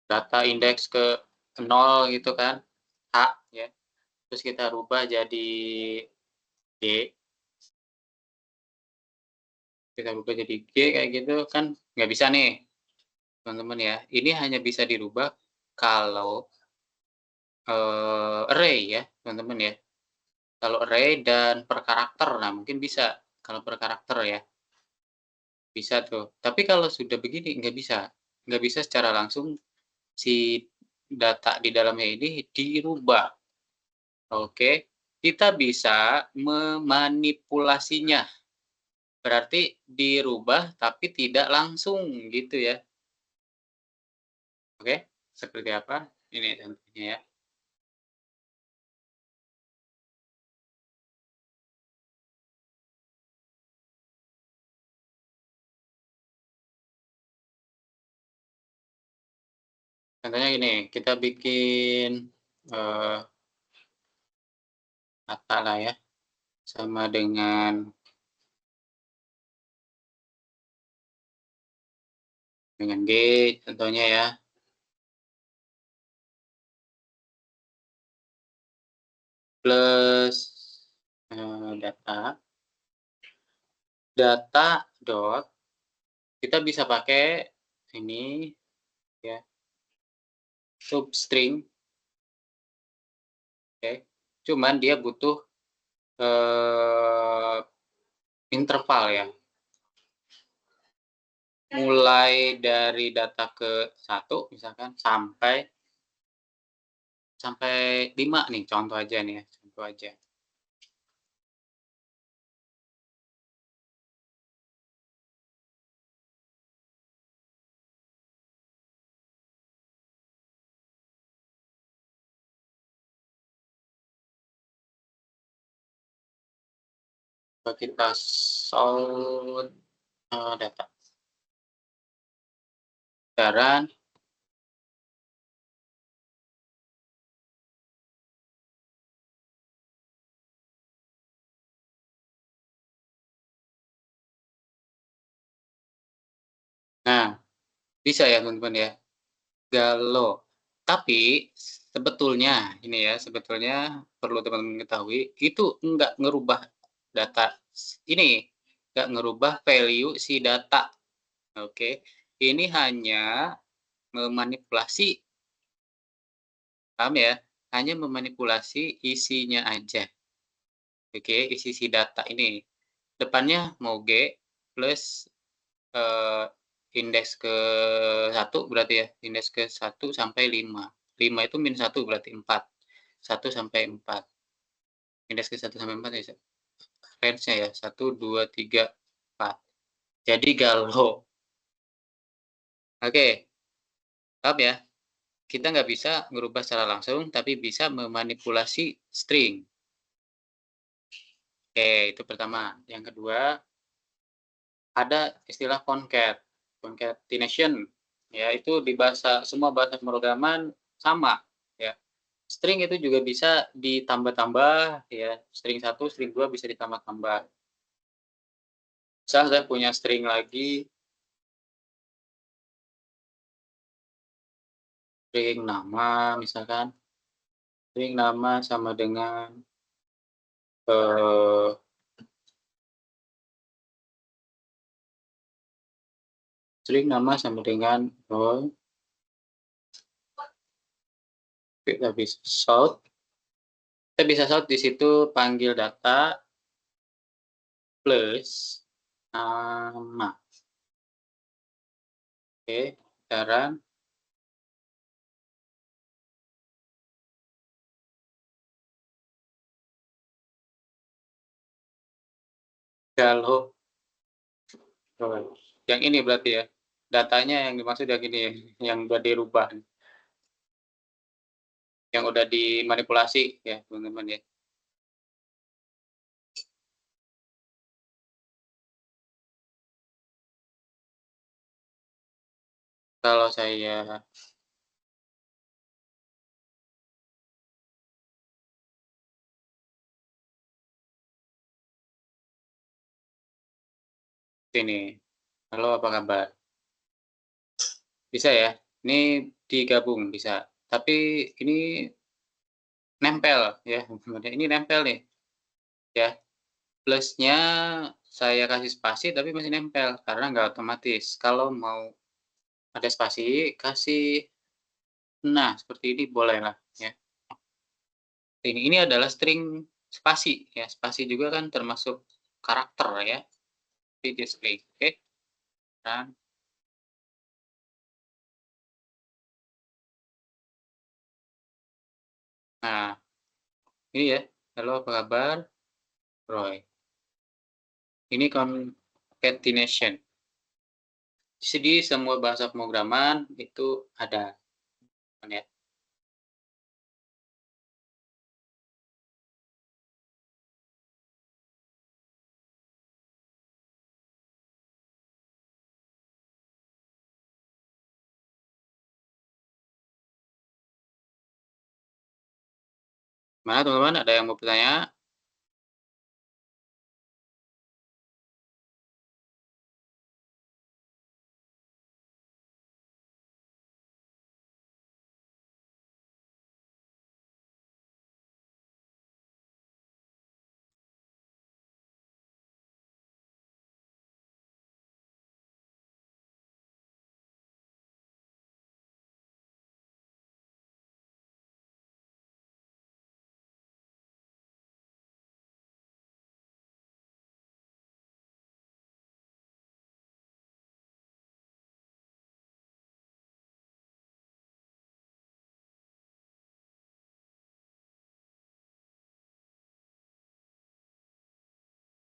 data indeks ke 0 gitu kan, H ya, terus kita rubah jadi D, kita rubah jadi G kayak gitu kan nggak bisa nih, teman-teman ya. Ini hanya bisa dirubah kalau, array ya, teman-teman ya. Kalau array dan per karakter, nah mungkin bisa kalau per karakter ya, bisa tuh. Tapi kalau sudah begini nggak bisa secara langsung si data di dalamnya ini dirubah, oke. Kita bisa memanipulasinya, berarti dirubah tapi tidak langsung gitu ya, oke. Seperti apa? Ini contohnya ya. Contohnya gini, kita bikin, eee, data lah ya, sama dengan G contohnya ya, plus, data dot, kita bisa pakai ini ya, substring, oke. Cuman dia butuh, eee, interval ya. Mulai dari data ke satu misalkan sampai sampai 5 nih, contoh aja nih ya, contoh aja. Coba kita solve, data. Sekarang nah, bisa ya teman-teman ya, galau. Tapi sebetulnya, ini ya, sebetulnya perlu teman-teman ketahui, itu enggak ngerubah data ini, nggak ngerubah value si data. Oke, ini hanya memanipulasi, paham ya? Hanya memanipulasi isinya aja. Oke, isi data ini. Depannya mau G plus, eee, indeks ke satu berarti ya, indeks ke satu sampai 5. 5 itu min satu berarti 4. 1 sampai 4. Indeks ke satu sampai 4 ya, range-nya ya, 1, 2, 3, 4. Jadi kalau oke, paham ya? Kita nggak bisa ngerubah secara langsung, tapi bisa memanipulasi string. Oke, itu pertama. Yang kedua, ada istilah concat, concatenation, ya itu di semua bahasa pemrograman sama, ya. String itu juga bisa ditambah-tambah, ya. String satu, string 2 bisa ditambah-tambah. Misal saya punya string lagi, string nama misalkan, string nama sama dengan, eee, string nama sama dengan Roy, kita bisa di situ panggil data plus nama. Oke, sekarang kalau yang ini berarti ya, datanya yang dimaksud yang ini, yang udah dirubah, yang udah dimanipulasi ya, teman-teman ya. Kalau saya sini, halo apa kabar? Bisa ya? Ini digabung bisa, tapi ini nempel ya, teman-teman, ini nempel nih ya, plusnya saya kasih spasi tapi masih nempel karena nggak otomatis. Kalau mau ada spasi, kasih nah seperti ini bolehlah ya. Ini adalah string spasi ya, spasi juga kan termasuk karakter ya, di display, oke. Dan nah, ini ya, halo apa kabar? Roy. Ini concatenation. Jadi semua bahasa pemrograman itu ada, kan ya. Mana teman-teman ada yang mau bertanya?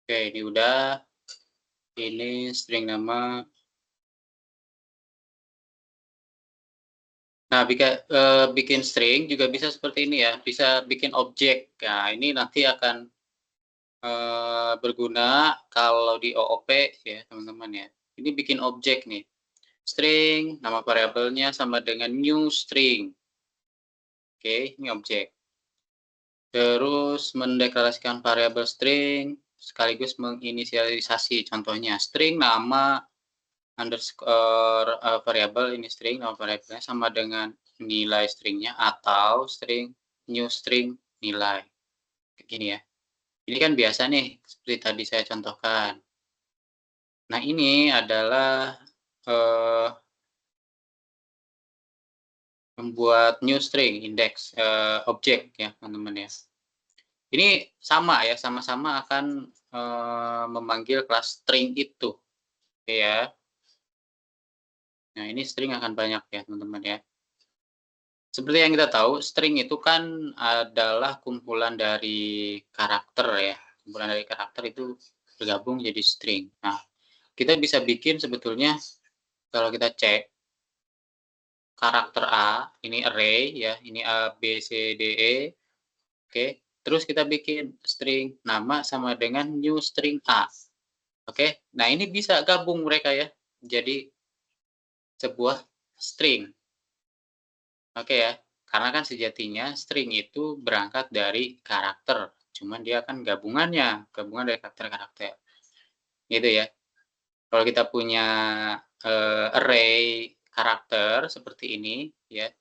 Oke, ini udah. Ini string nama. Nah, bikin string juga bisa seperti ini ya, bisa bikin objek. Nah, ini nanti akan berguna kalau di OOP ya, teman-teman ya. Ini bikin objek nih. String, nama variabelnya sama dengan new string. Oke, ini objek. Terus mendeklarasikan variabel string sekaligus menginisialisasi. Contohnya string nama underscore variabel ini string nama variabelnya sama dengan nilai stringnya atau string new string nilai. Begini ya. Ini kan biasa nih seperti tadi saya contohkan. Nah, ini adalah membuat new string index objek ya teman-teman ya. Ini sama ya, sama-sama akan memanggil kelas string itu, oke ya. Nah ini string akan banyak ya teman-teman ya. Seperti yang kita tahu, string itu kan adalah kumpulan dari karakter ya. Kumpulan dari karakter itu bergabung jadi string. Nah, kita bisa bikin sebetulnya kalau kita cek karakter A, ini array ya, ini A, B, C, D, E. Oke, terus kita bikin string nama sama dengan new string A. Oke, nah ini bisa gabung mereka ya, jadi sebuah string. Oke ya, karena kan sejatinya string itu berangkat dari karakter, cuman dia kan gabungan dari karakter-karakter. Gitu ya. Kalau kita punya array karakter seperti ini ya,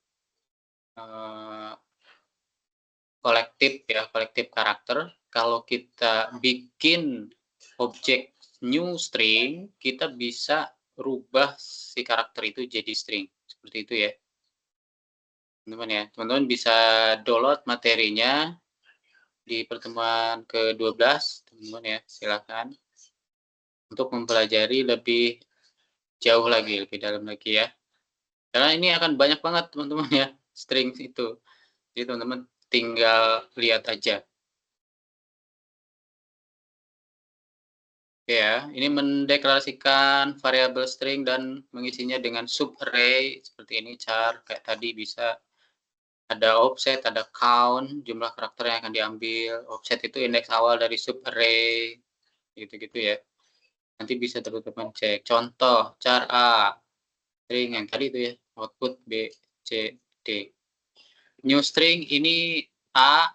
kolektif karakter, kalau kita bikin objek new string, kita bisa rubah si karakter itu jadi string. Seperti itu ya. Teman-teman ya, teman-teman bisa download materinya di pertemuan ke-12, teman-teman ya, silakan untuk mempelajari lebih jauh lagi, lebih dalam lagi ya. Karena ini akan banyak banget teman-teman ya, string itu. Jadi teman-teman tinggal lihat aja. Oke ya, ini mendeklarasikan variabel string dan mengisinya dengan subarray seperti ini char kayak tadi bisa ada offset, ada count, jumlah karakter yang akan diambil. Offset itu indeks awal dari subarray, gitu-gitu ya. Nanti bisa teman-teman cek. Contoh, char A, string yang tadi itu ya, output B, C, D. New string ini A,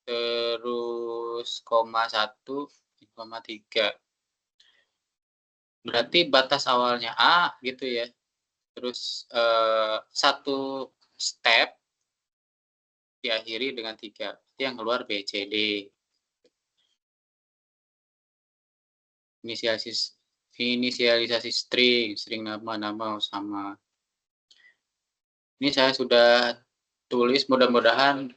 terus koma 1, koma 3. Berarti batas awalnya A gitu ya. Terus satu step diakhiri dengan 3. Itu yang keluar B, C, D. Inisialisasi string nama sama. Ini saya sudah tulis, mudah-mudahan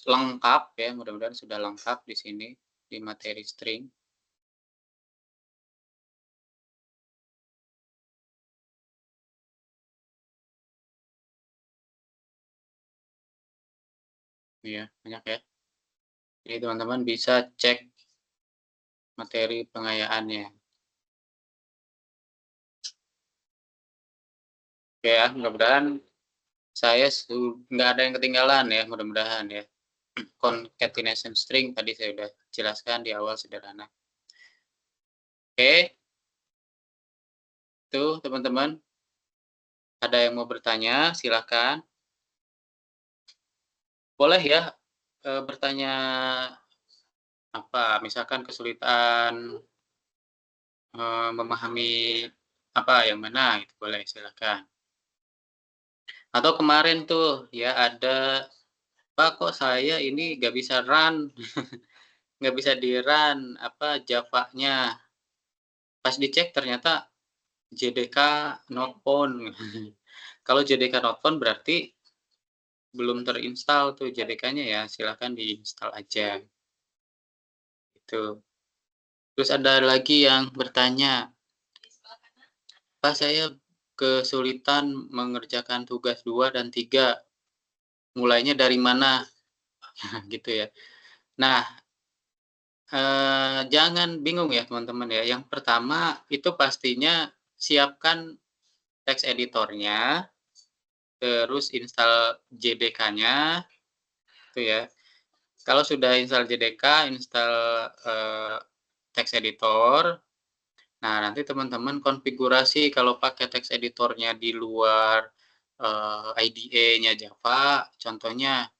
lengkap ya, mudah-mudahan sudah lengkap di sini di materi string. Iya, banyak ya. Jadi teman-teman bisa cek materi pengayaannya. Oke ya, mudah-mudahan saya nggak ada yang ketinggalan ya, mudah-mudahan ya. Concatenation string tadi saya sudah jelaskan di awal sederhana. Oke, itu teman-teman. Ada yang mau bertanya, silakan. Boleh ya bertanya apa, misalkan kesulitan memahami apa yang mana, itu boleh silakan. Atau kemarin tuh ya ada, Pak kok saya ini nggak bisa run, nggak bisa di run apa Java-nya. Pas dicek ternyata JDK not found. Kalau JDK not found berarti belum terinstall tuh JDK-nya ya, silakan diinstal aja. Itu. Terus ada lagi yang bertanya, Pak saya kesulitan mengerjakan tugas 2 dan 3, mulainya dari mana? Gitu ya. Nah, jangan bingung ya teman-teman ya. Yang pertama itu pastinya siapkan text editornya, terus install JDK-nya, itu ya. Kalau sudah install JDK, install text editor. Nah, nanti teman-teman konfigurasi kalau pakai text editornya di luar IDE-nya Java, contohnya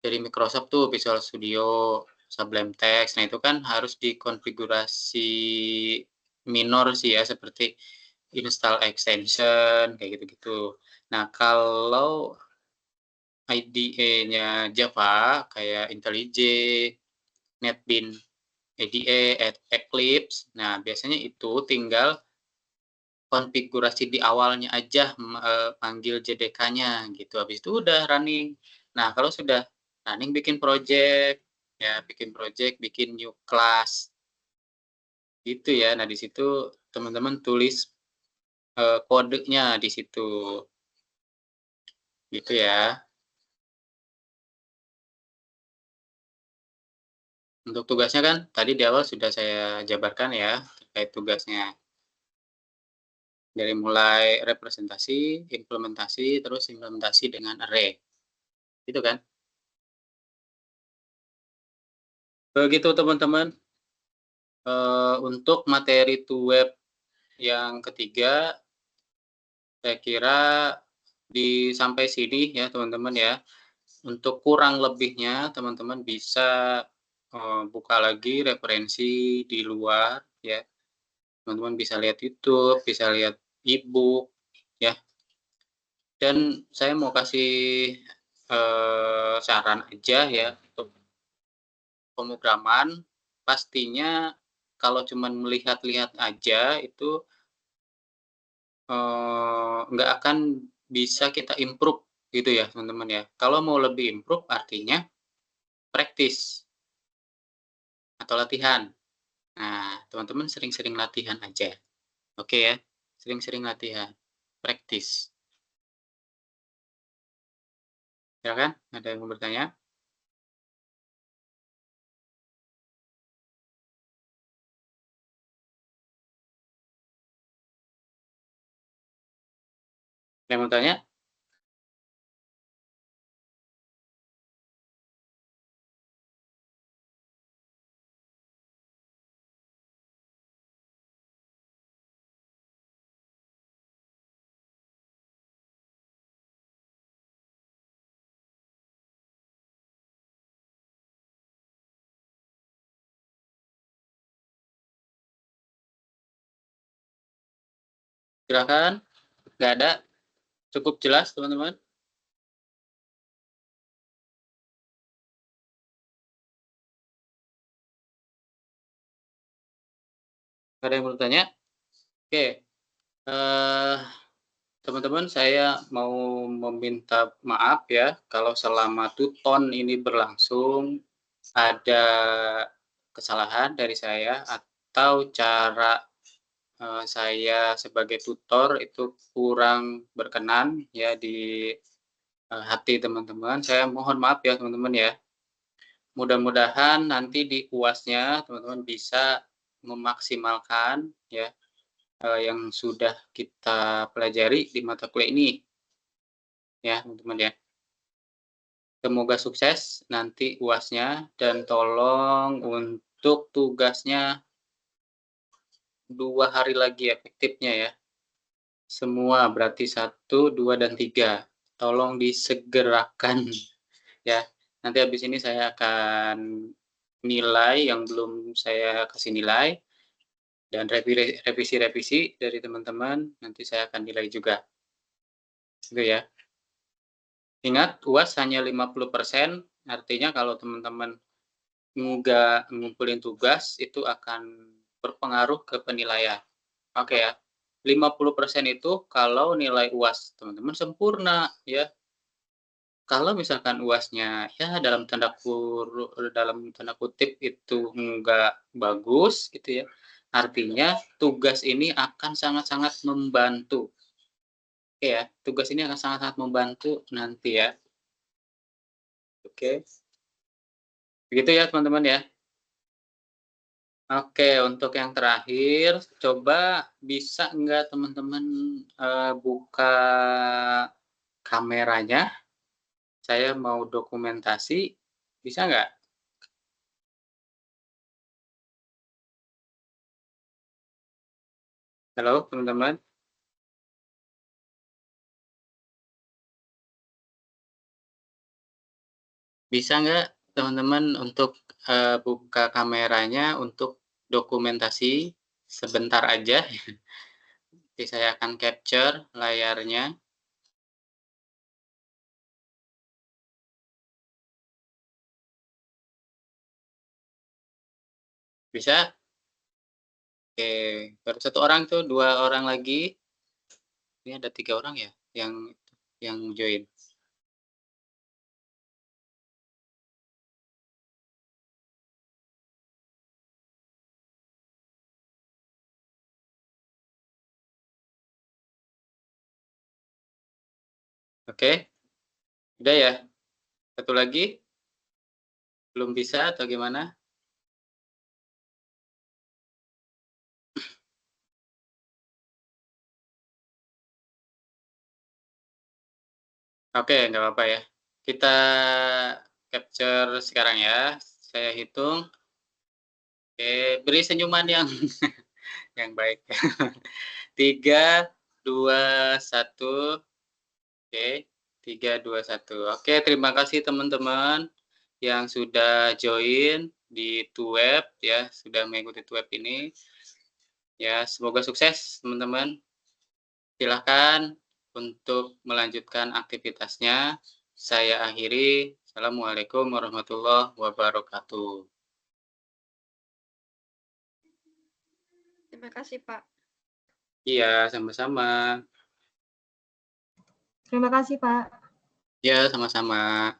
dari Microsoft tuh Visual Studio, Sublime Text. Nah, itu kan harus dikonfigurasi minor sih ya, seperti install extension, kayak gitu-gitu. Nah, kalau IDE-nya Java, kayak IntelliJ, NetBeans IDE, Eclipse, nah biasanya itu tinggal konfigurasi di awalnya aja, panggil JDK-nya gitu, habis itu udah running. Nah, kalau sudah running bikin project, ya bikin project, bikin new class, gitu ya. Nah, di situ teman-teman tulis, kodenya di situ, gitu ya. Untuk tugasnya kan tadi di awal sudah saya jabarkan ya, terkait tugasnya. Dari mulai representasi, implementasi, terus implementasi dengan array, gitu kan. Begitu teman-teman, untuk materi to web yang ketiga, saya kira sampai sini ya teman-teman ya. Untuk kurang lebihnya teman-teman bisa, buka lagi referensi di luar ya. Teman-teman bisa lihat YouTube, bisa lihat e-book ya. Dan saya mau kasih, saran aja ya untuk pemrograman, pastinya kalau cuman melihat-lihat aja itu, nggak akan bisa kita improve gitu ya teman-teman ya. Kalau mau lebih improve artinya praktis atau latihan. Nah, teman-teman sering-sering latihan aja, oke ya? Sering-sering latihan, praktis. Silakan, ada yang mau bertanya? Ada yang mau tanya? Silakan, nggak ada? Cukup jelas teman-teman? Nggak ada yang mau bertanya? Oke, eh teman-teman, saya mau meminta maaf ya kalau selama 2 ton ini berlangsung ada kesalahan dari saya atau cara, saya sebagai tutor itu kurang berkenan ya di, hati teman-teman. Saya mohon maaf ya teman-teman ya. Mudah-mudahan nanti di UAS-nya teman-teman bisa memaksimalkan ya, yang sudah kita pelajari di mata kuliah ini ya teman-teman ya. Semoga sukses nanti UAS-nya dan tolong untuk tugasnya 2 hari lagi efektifnya ya. Semua berarti 1, 2, dan 3. Tolong disegerakan ya. Nanti habis ini saya akan nilai yang belum saya kasih nilai dan revisi-revisi dari teman-teman nanti saya akan nilai juga. Gitu ya. Ingat UAS hanya 50%, artinya kalau teman-teman nggak ngumpulin tugas itu akan berpengaruh ke penilaian. Oke ya, 50% itu kalau nilai UAS teman-teman sempurna ya. Kalau misalkan UASnya ya dalam tanda kutip itu nggak bagus gitu ya, artinya tugas ini akan sangat-sangat membantu. Oke ya, tugas ini akan sangat-sangat membantu nanti ya. Oke, begitu ya teman-teman ya. Oke, untuk yang terakhir, coba bisa nggak teman-teman, buka kameranya? Saya mau dokumentasi, bisa nggak? Halo, teman-teman? Bisa nggak teman-teman untuk, buka kameranya untuk dokumentasi sebentar aja? Nanti saya akan capture layarnya. Bisa? Oke, baru 1 orang tuh, 2 orang lagi. Ini ada 3 orang ya yang join? Oke, udah ya? 1 lagi? Belum bisa atau gimana? Oke, nggak apa-apa ya. Kita capture sekarang ya. Saya hitung. Oke, beri senyuman yang yang baik. 3, 2, 1. Oke, 3, 2, 1. Oke, terima kasih teman-teman yang sudah join di Tuweb ya, sudah mengikuti Tuweb ini. Ya, semoga sukses teman-teman. Silahkan untuk melanjutkan aktivitasnya. Saya akhiri. Assalamualaikum warahmatullahi wabarakatuh. Terima kasih, Pak. Iya, sama-sama. Terima kasih, Pak. Ya, sama-sama.